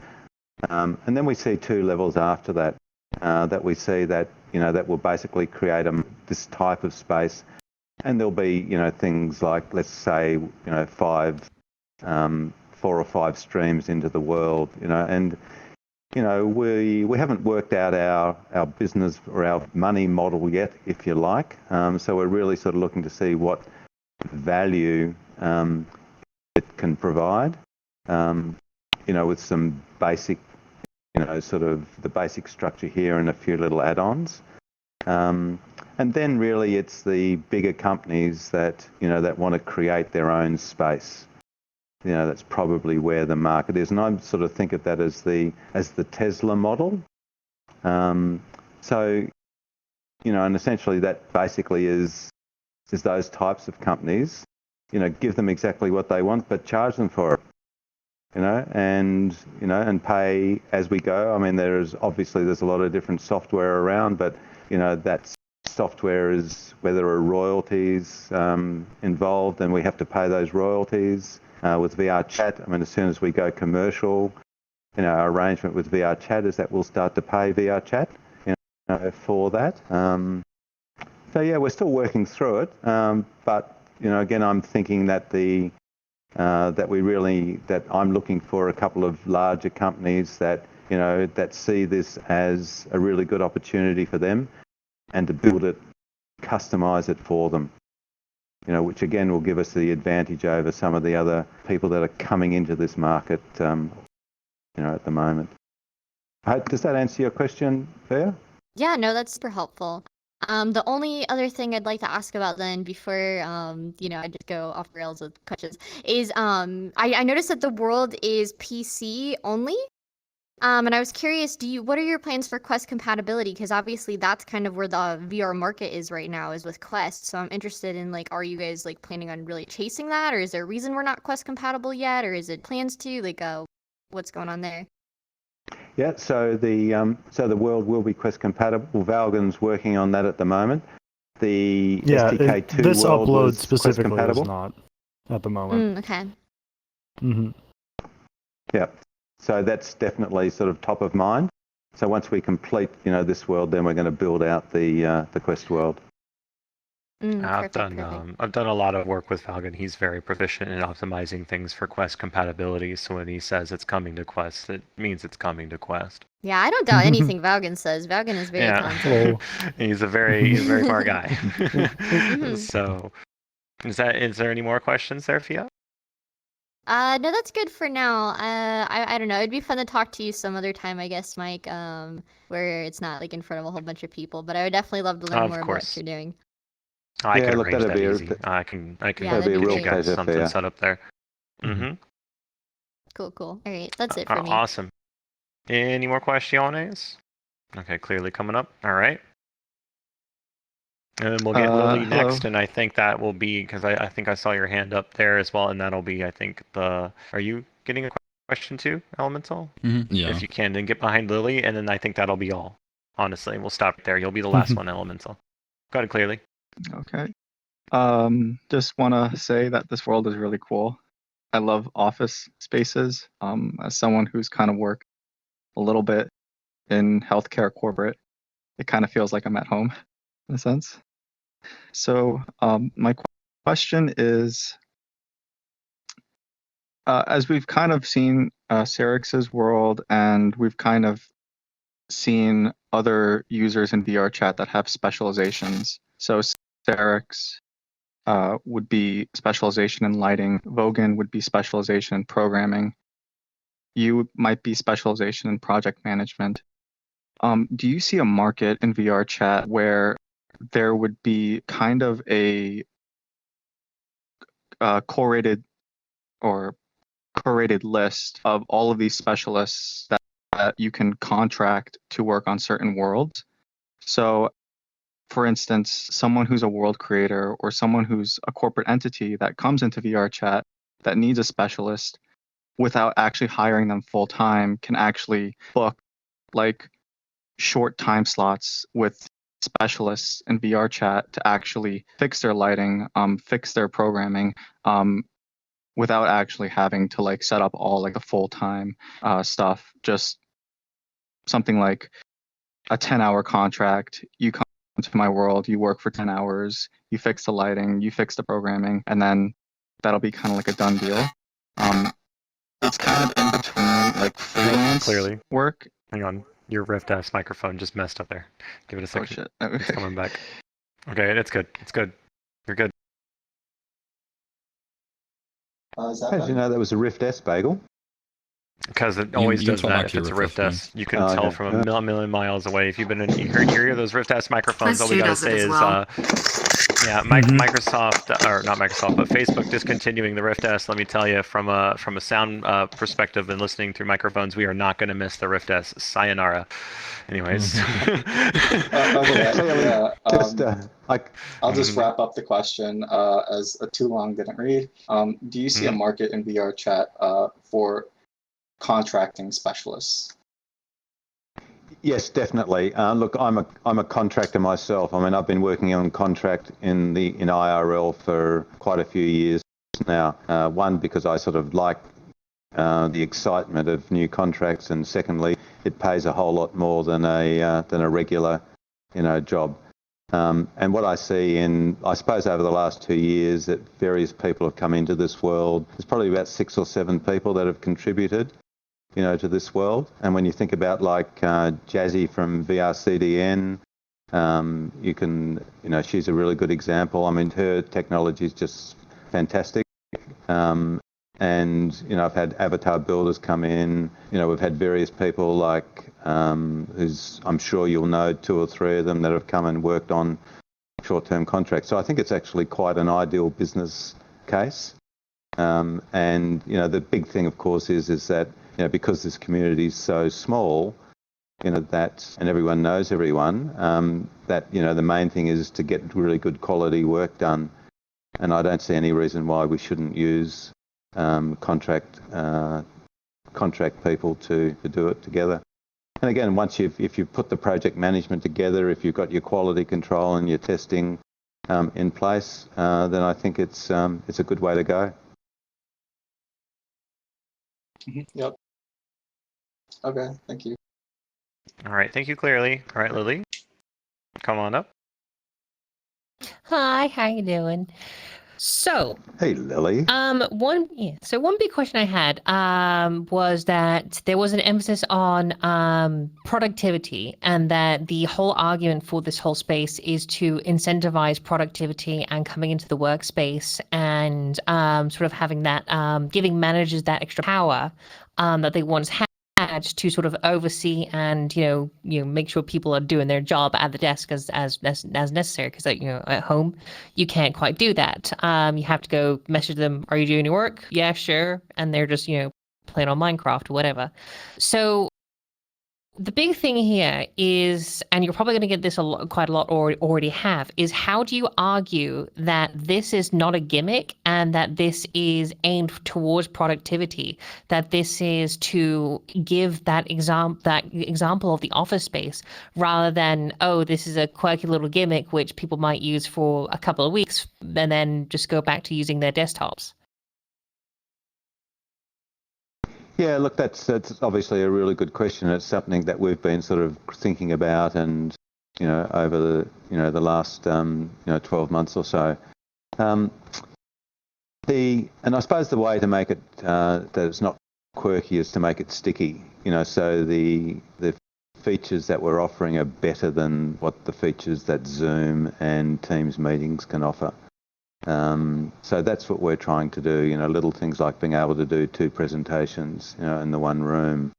And then we see two levels after that, that we see that that will basically create this type of space, and there'll be things like, let's say 4 or 5 streams into the world, and we haven't worked out our business or our money model yet, if you like. So we're really sort of looking to see what value it can provide, with some basic, sort of the basic structure here and a few little add-ons. And then really it's the bigger companies that, that want to create their own space. That's probably where the market is. And I sort of think of that as the Tesla model. So, and essentially that basically is those types of companies, give them exactly what they want, but charge them for it, and pay as we go. I mean, there's a lot of different software around, but, that software is, where there are royalties involved, and we have to pay those royalties. With VR chat, I mean, as soon as we go commercial, our arrangement with VR chat is that we'll start to pay VR chat, for that. So yeah, we're still working through it, but again, I'm thinking that that I'm looking for a couple of larger companies that that see this as a really good opportunity for them and to build it, customize it for them, which again will give us the advantage over some of the other people that are coming into this market, at the moment. Does that answer your question, Fair? Yeah, no, that's super helpful. The only other thing I'd like to ask about then before, I just go off rails with questions is, I noticed that the world is PC only. And I was curious, what are your plans for Quest compatibility? Because obviously that's kind of where the VR market is right now, is with Quest. So I'm interested in, like, are you guys, like, planning on really chasing that? Or is there a reason we're not Quest compatible yet? Or is it plans to? Like, what's going on there? Yeah, so the world will be Quest compatible. Valgan's working on that at the moment. The SDK2 this world upload was specifically Quest compatible. is not at the moment. Okay. Mm-hmm. Yeah, so that's definitely sort of top of mind. So once we complete, this world, then we're going to build out the Quest world. I've done a lot of work with Valgan. He's very proficient in optimizing things for Quest compatibility. So when he says it's coming to Quest, it means it's coming to Quest. Yeah, I don't doubt anything Valgan says. Valgan is very talented. He's a very smart guy. So, is there any more questions there, Fia? No, that's good for now. I don't know. It'd be fun to talk to you some other time, I guess, Mike. Where it's not like in front of a whole bunch of people. But I would definitely love to learn more about what you're doing. I can arrange that easy. I can that'd be a real pleasure. Something set up there. Cool. All right, that's it for me. Awesome. Any more questions? Okay, clearly coming up. All right. And then we'll get Lily next, and I think that will be, because I think I saw your hand up there as well, and that'll be, I think, are you getting a question too, Elemental? Yeah. If you can, then get behind Lily, and then I think that'll be all. Honestly, we'll stop there. You'll be the last one, Elemental. Go ahead, clearly. Okay. Just want to say that this world is really cool. I love office spaces. As someone who's kind of worked a little bit in healthcare corporate, it kind of feels like I'm at home in a sense. So my question is, as we've kind of seen Serix's world, and we've kind of seen other users in VR chat that have specializations. So Serix would be specialization in lighting. Vogan would be specialization in programming. You might be specialization in project management. Do you see a market in VR chat where there would be kind of a curated list of all of these specialists that you can contract to work on certain worlds? So, for instance, someone who's a world creator or someone who's a corporate entity that comes into VR chat that needs a specialist, without actually hiring them full time, can actually book like short time slots with specialists in VR chat to actually fix their lighting, fix their programming, without actually having to like set up all like the full time stuff. Just something like a 10-hour contract. You come to my world, you work for 10 hours, you fix the lighting, you fix the programming, and then that'll be kind of like a done deal. It's kind of in between like freelance work. Hang on, your Rift S microphone just messed up there. Give it a second. Oh shit. It's coming back. Okay, it's good. You're good. How did you know that was a Rift S, Bagel? Because it always does that if it's a Rift S. You can tell from a million miles away. If you've been in, you hear those Rift S microphones, all we gotta say is, Microsoft, or not Microsoft, but Facebook discontinuing the Rift S. Let me tell you, from a sound perspective and listening through microphones, we are not going to miss the Rift S. Sayonara. Anyways. I'll just wrap up the question as a too long didn't read. Do you see a market in VR chat for contracting specialists? Yes, definitely. Look, I'm a contractor myself. I mean, I've been working on contract in IRL for quite a few years now. One, because I sort of like the excitement of new contracts, and secondly, it pays a whole lot more than a regular, job. And what I see I suppose over the last 2 years that various people have come into this world. There's probably about 6 or 7 people that have contributed. to this world. And when you think about like Jazzy from VRCDN, she's a really good example. I mean, her technology is just fantastic. And I've had avatar builders come in. We've had various people like who's, I'm sure you'll know 2 or 3 of them that have come and worked on short-term contracts. So I think it's actually quite an ideal business case. And the big thing, of course, is that because this community is so small, that, and everyone knows everyone, that the main thing is to get really good quality work done. And I don't see any reason why we shouldn't use contract people to do it together. And again, if you've put the project management together, if you've got your quality control and your testing in place, then I think it's a good way to go. Yep. Okay, thank you. All right, thank you, Clearly. All right, Lily, come on up. Hi, how you doing? So, hey, Lily. One big question I had was that there was an emphasis on productivity, and that the whole argument for this whole space is to incentivize productivity and coming into the workspace, and sort of having that giving managers that extra power that they once had to sort of oversee and make sure people are doing their job at the desk as necessary, because at home you can't quite do that. You have to go message them, are you doing your work? Yeah, sure. And they're just playing on Minecraft or whatever. So the big thing here is, and you're probably going to get this quite a lot, or already have, is how do you argue that this is not a gimmick and that this is aimed towards productivity, that this is to give that example of the office space, rather than, oh, this is a quirky little gimmick which people might use for a couple of weeks and then just go back to using their desktops? Yeah, look, that's obviously a really good question. It's something that we've been sort of thinking about, and over the last 12 months or so. And I suppose the way to make it that it's not quirky is to make it sticky. So the features that we're offering are better than what the features that Zoom and Teams meetings can offer. So that's what we're trying to do, little things like being able to do 2 presentations, in the one room,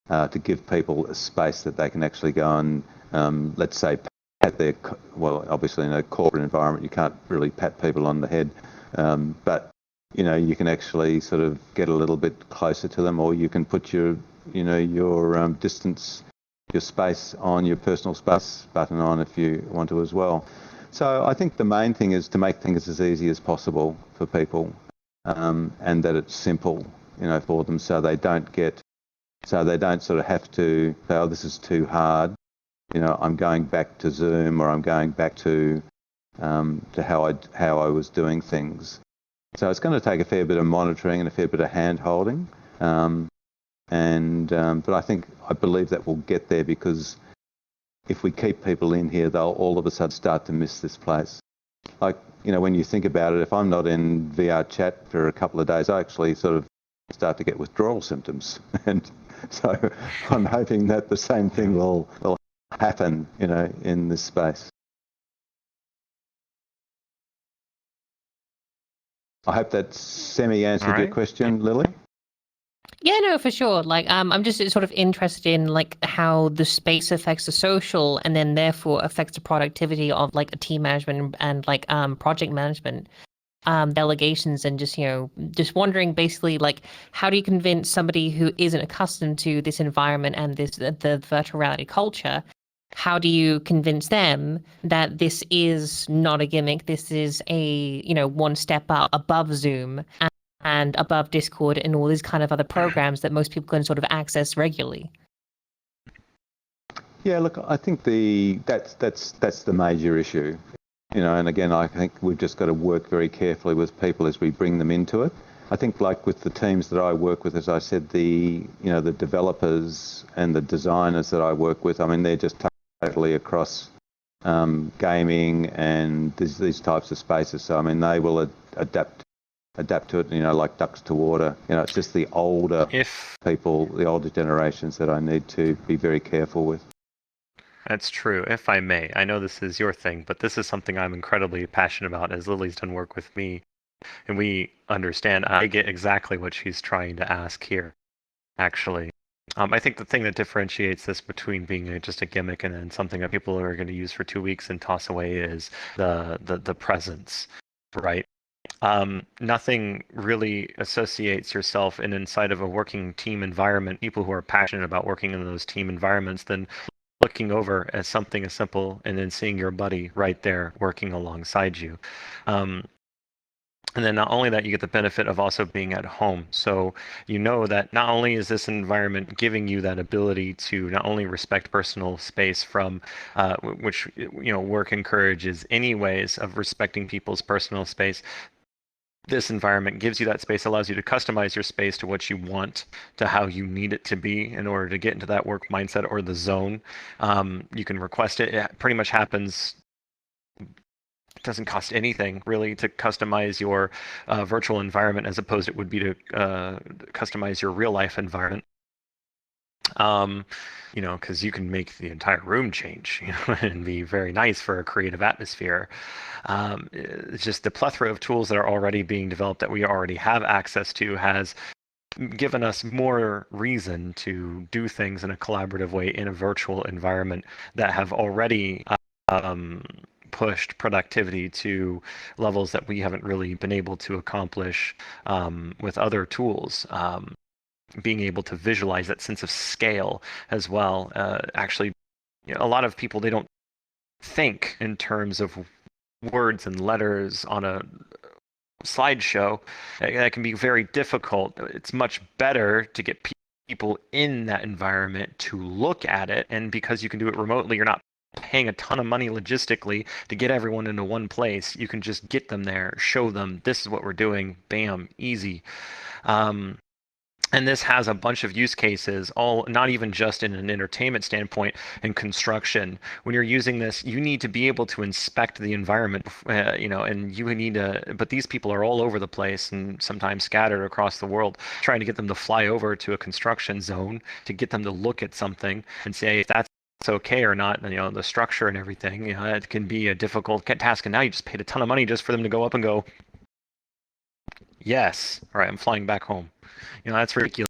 to give people a space that they can actually go and, let's say, pat their, well, obviously in a corporate environment, you can't really pat people on the head, but, you can actually sort of get a little bit closer to them, or you can put your distance, your space on, your personal space button on if you want to as well. So I think the main thing is to make things as easy as possible for people, and that it's simple, for them, so they don't sort of have to say, oh, this is too hard. I'm going back to Zoom, or I'm going back to how I was doing things. So it's going to take a fair bit of monitoring and a fair bit of hand holding, but I believe that we'll get there, because if we keep people in here, they'll all of a sudden start to miss this place. Like, when you think about it, if I'm not in VR chat for a couple of days, I actually sort of start to get withdrawal symptoms. And so I'm hoping that the same thing will happen, in this space. I hope that semi-answered your question, Lily. Yeah, no, for sure. Like, I'm just sort of interested in like how the space affects the social, and then therefore affects the productivity of like a team management and like project management, delegations, and just wondering basically like how do you convince somebody who isn't accustomed to this environment and the virtual reality culture? How do you convince them that this is not a gimmick? This is a one step up above Zoom and above Discord and all these kind of other programs that most people can sort of access regularly. Yeah, look, I think that's the major issue, and again, I think we've just got to work very carefully with people as we bring them into it. I think like with the teams that I work with, as I said, the developers and the designers that I work with, I mean, they're just totally across gaming and these types of spaces. So, I mean, they will adapt adapt to it, like ducks to water. It's just the older people, the older generations that I need to be very careful with. That's true, if I may. I know this is your thing, but this is something I'm incredibly passionate about, as Lily's done work with me, and we understand. I get exactly what she's trying to ask here, actually. I think the thing that differentiates this between being just a gimmick and then something that people are going to use for 2 weeks and toss away is the presence, right? Nothing really associates yourself inside of a working team environment, people who are passionate about working in those team environments, than looking over at something as simple and then seeing your buddy right there working alongside you. And then not only that, you get the benefit of also being at home. So you know that not only is this environment giving you that ability to not only respect personal space from, which work encourages anyways, of respecting people's personal space. This environment gives you that space, allows you to customize your space to what you want, to how you need it to be in order to get into that work mindset or the zone. You can request it. It pretty much happens. It doesn't cost anything really to customize your virtual environment, as opposed it would be to customize your real life environment. Because you can make the entire room change, and be very nice for a creative atmosphere. It's just the plethora of tools that are already being developed that we already have access to has given us more reason to do things in a collaborative way in a virtual environment that have already pushed productivity to levels that we haven't really been able to accomplish with other tools. Being able to visualize that sense of scale as well. Actually, a lot of people, they don't think in terms of words and letters on a slideshow. That can be very difficult. It's much better to get people in that environment to look at it, and because you can do it remotely, you're not paying a ton of money logistically to get everyone into one place. You can just get them there, show them this is what we're doing, bam, easy. And this has a bunch of use cases, all not even just in an entertainment standpoint and construction. When you're using this, you need to be able to inspect the environment, and you need to, but these people are all over the place and sometimes scattered across the world, trying to get them to fly over to a construction zone, to get them to look at something and say if that's okay or not, the structure and everything. It can be a difficult task, and now you just paid a ton of money just for them to go up and go, yes, all right, I'm flying back home. That's ridiculous.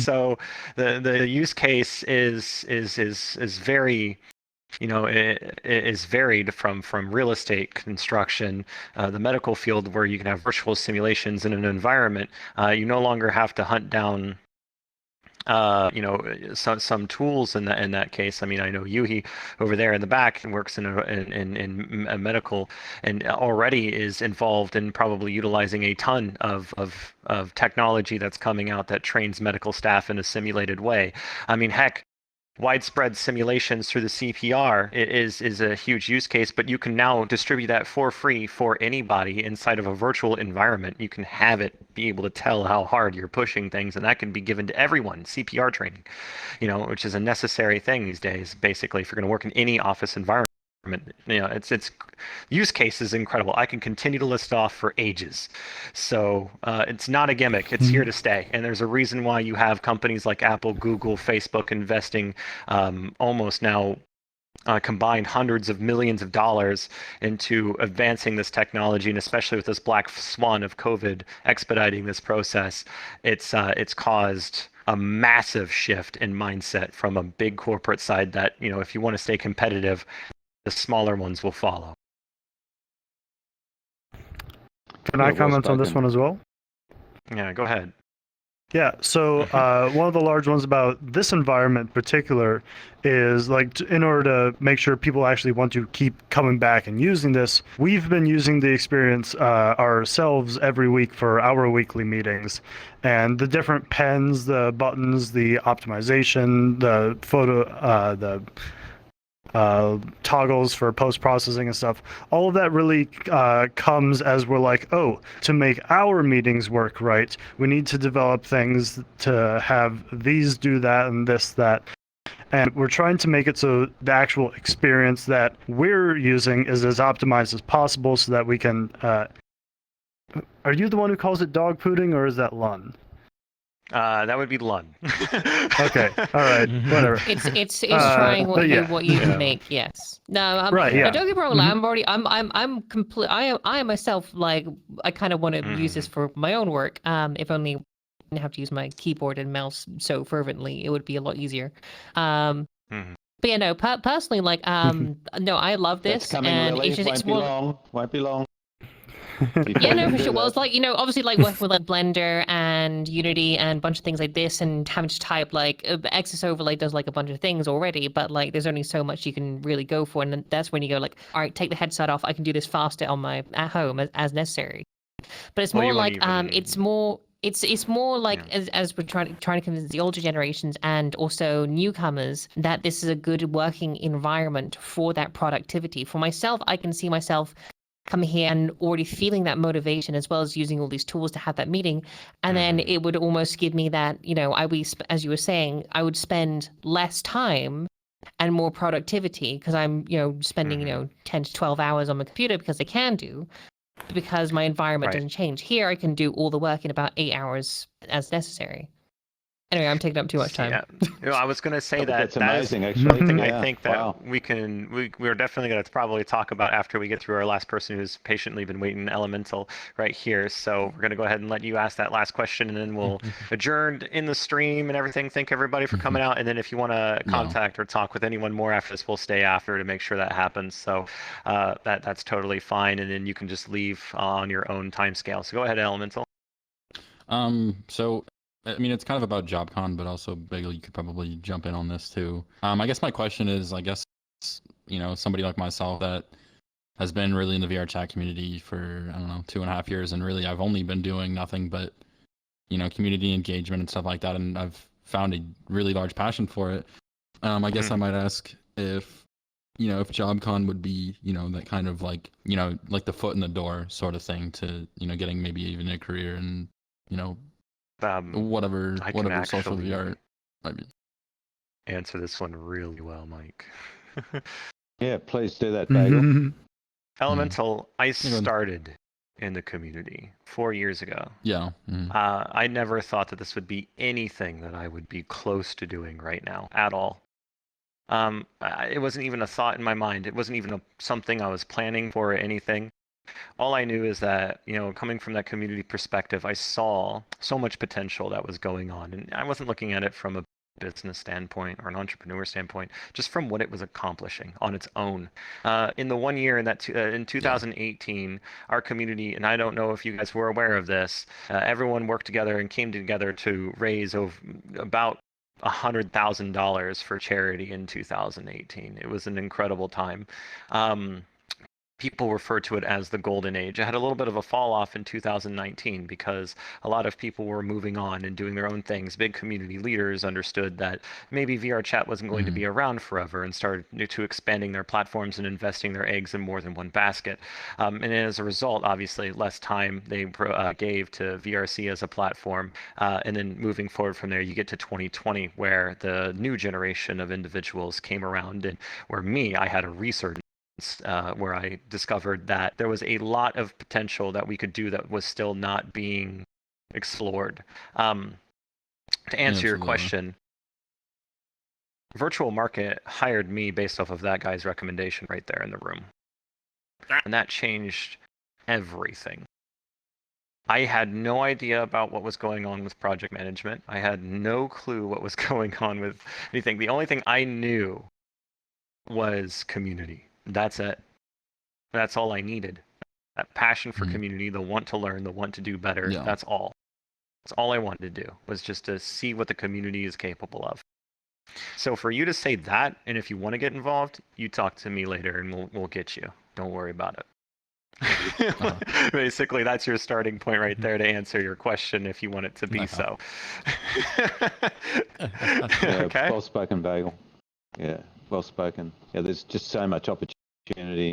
So the use case is very, it is varied from real estate construction, the medical field, where you can have virtual simulations in an environment. You no longer have to hunt down some tools in that case. I mean, I know Yuhi over there in the back works in a medical, and already is involved in probably utilizing a ton of technology that's coming out that trains medical staff in a simulated way. I mean, heck, widespread simulations through the CPR is a huge use case, but you can now distribute that for free for anybody inside of a virtual environment. You can have it be able to tell how hard you're pushing things, and that can be given to everyone. CPR training, which is a necessary thing these days, basically, if you're going to work in any office environment. It's use case is incredible. I can continue to list off for ages. So it's not a gimmick. It's here to stay. And there's a reason why you have companies like Apple, Google, Facebook investing almost now combined hundreds of millions of dollars into advancing this technology, and especially with this black swan of COVID expediting this process. It's caused a massive shift in mindset from a big corporate side that, if you want to stay competitive, the smaller ones will follow. Can I comment on this one as well? Yeah, go ahead. Yeah, so one of the large ones about this environment in particular is, like, in order to make sure people actually want to keep coming back and using this, we've been using the experience ourselves every week for our weekly meetings. And the different pens, the buttons, the optimization, the photo, the toggles for post-processing and stuff, all of that really comes as we're like, oh, to make our meetings work right, we need to develop things to have these do that and this, that. And we're trying to make it so the actual experience that we're using is as optimized as possible, so that we can Are you the one who calls it dog pooting, or is that Lun? That would be Lun. Okay, all right, whatever. It's trying what you can Yeah. make. Yes. No. Right, yeah. No, don't get me wrong. Like, I'm complete. I myself, like, I kind of want to use this for my own work. If only I didn't have to use my keyboard and mouse so fervently, it would be a lot easier. But yeah, no. Personally, like, no, I love this, That's coming, and Lily. it's just Won't it's be more. long. Won't be long. Yeah, no, for sure. Well, it's like, obviously, like, working with like Blender and Unity and a bunch of things like this, and having to type like XS overlay does like a bunch of things already, but like there's only so much you can really go for, and then that's when you go like, all right, take the headset off. I can do this faster on my at home as necessary. But it's more like it's more like as we're trying to convince the older generations and also newcomers that this is a good working environment for that productivity. For myself, I can see myself come here and already feeling that motivation, as well as using all these tools to have that meeting. And then it would almost give me that, as you were saying, I would spend less time and more productivity, because I'm, spending, 10 to 12 hours on my computer, because I can do, because my environment doesn't change. Here, I can do all the work in about 8 hours as necessary. Anyway, I'm taking up too much time. Yeah, I was going to say That's that amazing, is actually. something Yeah, I think that wow. we're definitely going to probably talk about after we get through our last person who's patiently been waiting, Elemental, right here. So we're going to go ahead and let you ask that last question, and then we'll adjourn in the stream and everything. Thank everybody for coming out. And then if you want to contact or talk with anyone more after this, we'll stay after to make sure that happens. So that's totally fine. And then you can just leave on your own time scale. So go ahead, Elemental. So I mean, it's kind of about JobCon, but also, Bagel, you could probably jump in on this too. I guess my question is, somebody like myself that has been really in the VR chat community for, 2.5 years, and really I've only been doing nothing but, community engagement and stuff like that, and I've found a really large passion for it. I guess I might ask if JobCon would be, that kind of like, like the foot in the door sort of thing to, getting maybe even a career and, whatever social VR. I mean, answer this one really well, Mike. Yeah, please do that, Bagel. Elemental, I started in the community 4 years ago. Yeah. I never thought that this would be anything that I would be close to doing right now at all. It wasn't even a thought in my mind. It wasn't even something I was planning for or anything. All I knew is that, coming from that community perspective, I saw so much potential that was going on. And I wasn't looking at it from a business standpoint or an entrepreneur standpoint, just from what it was accomplishing on its own. In the 1 year in 2018, our community, and I don't know if you guys were aware of this, everyone worked together and came together to raise about $100,000 for charity in 2018. It was an incredible time. People refer to it as the golden age. It had a little bit of a fall off in 2019 because a lot of people were moving on and doing their own things. Big community leaders understood that maybe VR chat wasn't going to be around forever and started to expanding their platforms and investing their eggs in more than one basket. And as a result, obviously, less time they gave to VRC as a platform. And then moving forward from there, you get to 2020, where the new generation of individuals came around, and where I had a resurgence. Where I discovered that there was a lot of potential that we could do that was still not being explored. To answer your question, Virtual Market hired me based off of that guy's recommendation right there in the room. And that changed everything. I had no idea about what was going on with project management. I had no clue what was going on with anything. The only thing I knew was community. That's it. That's all I needed. That passion for community, the want to learn, the want to do better. Yeah. That's all. That's all I wanted to do, was just to see what the community is capable of. So for you to say that, and if you want to get involved, you talk to me later and we'll get you. Don't worry about it. Basically, that's your starting point right there to answer your question if you want it to be so. Okay. Well spoken, Bagel. Yeah, well spoken. Yeah, there's just so much opportunity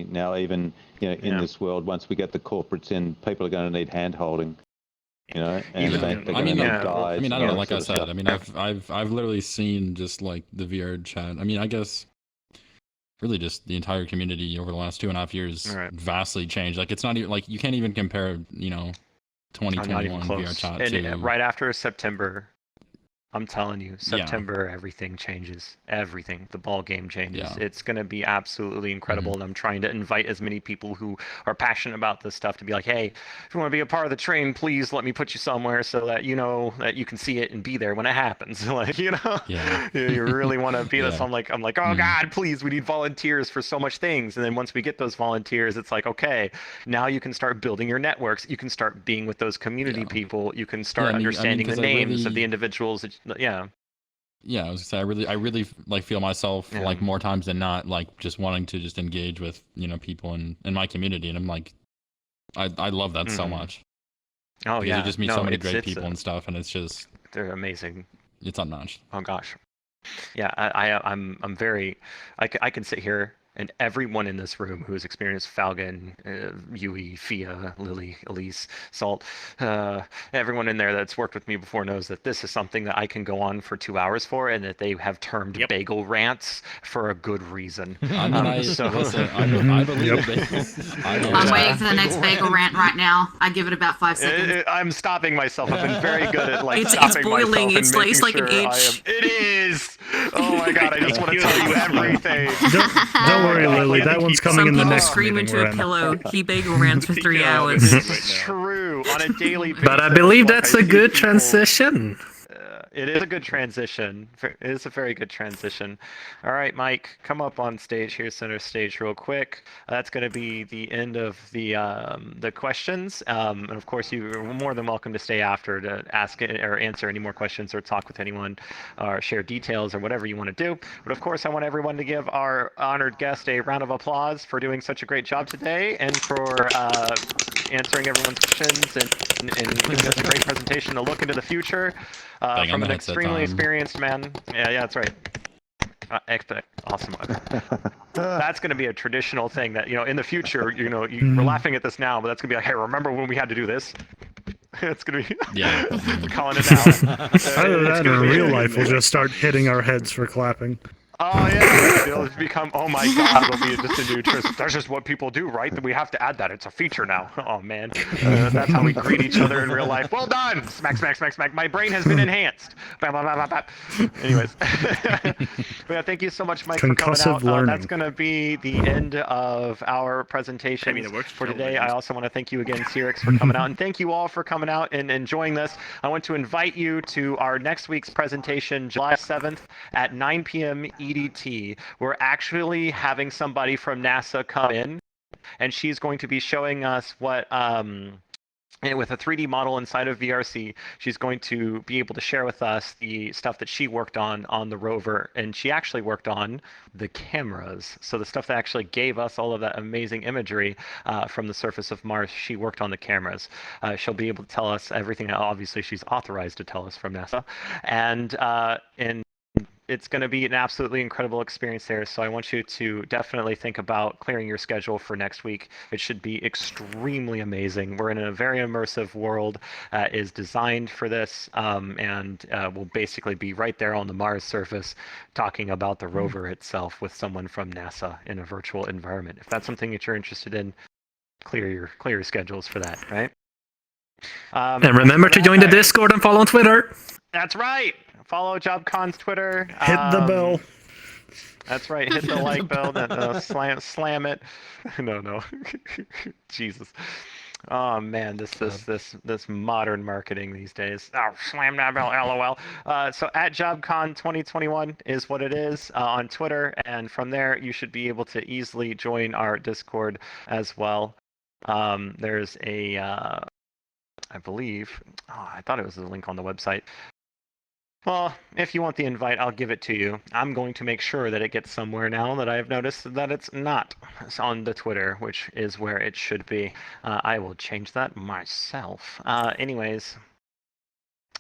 now, even in this world. Once we get the corporates in, people are going to need hand-holding. And I don't know. Like I said, I mean, I've literally seen just like the VR chat. I mean, I guess really just the entire community over the last 2.5 years vastly changed. Like, it's not even like you can't even compare, 2021 VR close. chat And to right after September, I'm telling you, September, everything changes. Everything. The ball game changes. Yeah. It's going to be absolutely incredible. And I'm trying to invite as many people who are passionate about this stuff to be like, hey, if you want to be a part of the train, please let me put you somewhere so that you know that you can see it and be there when it happens. Like, you know, you really want to be this. I'm like, oh God, please, we need volunteers for so much things. And then once we get those volunteers, it's like, okay, now you can start building your networks. You can start being with those community people. You can start understanding the names of the individuals that, yeah, I was gonna say I really like feel myself like more times than not like just wanting to just engage with people in my community, and I'm like I love that so much. Oh because you just meet so many great people and stuff, and it's just they're amazing. It's unmatched. Oh gosh, yeah, I'm very I can sit here. And everyone in this room who has experienced Falcon, Yui, Fia, Lily, Elise, Salt, everyone in there that's worked with me before knows that this is something that I can go on for 2 hours for, and that they have termed bagel rants for a good reason. I mean, I believe it. I'm waiting for the next bagel rant right now. I give it about 5 seconds. I'm stopping myself. I've been very good at it's stopping boiling. myself and It's like an itch. It is. Oh my God! I just want to tell you everything. Don't worry, Lily. That one's coming in the next scream meeting into a pillow. He bagel rants for 3 hours. It's true on a daily basis. But I believe that's a good transition. It is a good transition. It is a very good transition. All right, Mike, come up on stage here, center stage, real quick. That's going to be the end of the questions. And of course, you're more than welcome to stay after to ask or answer any more questions or talk with anyone or share details or whatever you want to do. But of course, I want everyone to give our honored guest a round of applause for doing such a great job today and for answering everyone's questions and giving us a great presentation to look into the future. From an extremely experienced man. Yeah, that's right. Awesome. That's going to be a traditional thing that, in the future, we're laughing at this now, but that's going to be like, hey, remember when we had to do this? It's going to be calling it out. Either that or in real life, we'll just start hitting our heads for clapping. Oh yeah, it'll become, oh my God, it'll be just a new twist. That's just what people do, right? We have to add that. It's a feature now. Oh man, that's how we greet each other in real life. Well done! Smack, smack, smack, smack. My brain has been enhanced. Bam, bam, bam, bam, bam. Anyways, but yeah, thank you so much, Mike, for coming out. That's going to be the end of our presentation for today. I also want to thank you again, Cyrix, for coming out, and thank you all for coming out and enjoying this. I want to invite you to our next week's presentation, July 7th at 9 p.m. EDT. We're actually having somebody from NASA come in, and she's going to be showing us what and with a 3D model inside of VRC, she's going to be able to share with us the stuff that she worked on the rover, and she actually worked on the cameras. So the stuff that actually gave us all of that amazing imagery from the surface of Mars, she worked on the cameras. She'll be able to tell us everything. Obviously, she's authorized to tell us from NASA, and it's going to be an absolutely incredible experience there. So I want you to definitely think about clearing your schedule for next week. It should be extremely amazing. We're in a very immersive world is designed for this, and we'll basically be right there on the Mars surface talking about the rover itself with someone from NASA in a virtual environment. If that's something that you're interested in, clear your schedules for that, right? And remember to join the Discord and follow on Twitter. That's right. Follow JobCon's Twitter. Hit the bell. That's right. Hit the like bell. Slam it. No. Jesus. Oh man, this modern marketing these days. Oh, slam that bell, LOL. So at JobCon 2021 is what it is on Twitter, and from there you should be able to easily join our Discord as well. There's a, I believe, I thought it was a link on the website. Well, if you want the invite, I'll give it to you. I'm going to make sure that it gets somewhere now that I have noticed that it's not. It's on the Twitter, which is where it should be. I will change that myself. Anyways,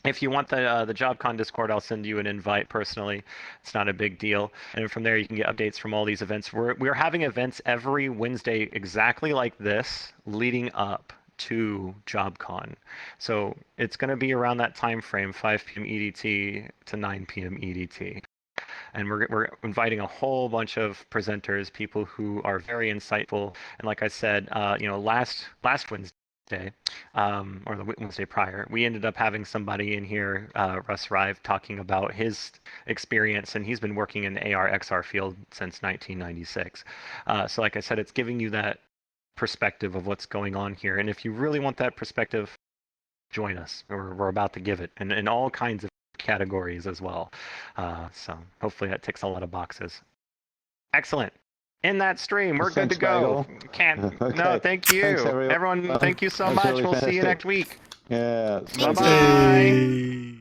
if you want the JobCon Discord, I'll send you an invite personally. It's not a big deal. And from there, you can get updates from all these events. We're having events every Wednesday exactly like this, leading up to JobCon. So it's going to be around that time frame, 5 p.m. EDT to 9 p.m. EDT. And we're inviting a whole bunch of presenters, people who are very insightful. And like I said, last Wednesday, Wednesday, or the Wednesday prior, we ended up having somebody in here, Russ Rive, talking about his experience, and he's been working in the AR XR field since 1996. So like I said, it's giving you that perspective of what's going on here. And if you really want that perspective, join us. We're about to give it, and in all kinds of categories as well. So hopefully that ticks a lot of boxes. Excellent. In that stream, we're good to go. Okay. No, thank you. Thanks, everyone, thank you so That's much. really We'll see you fantastic. next week. Yeah. Bye-bye.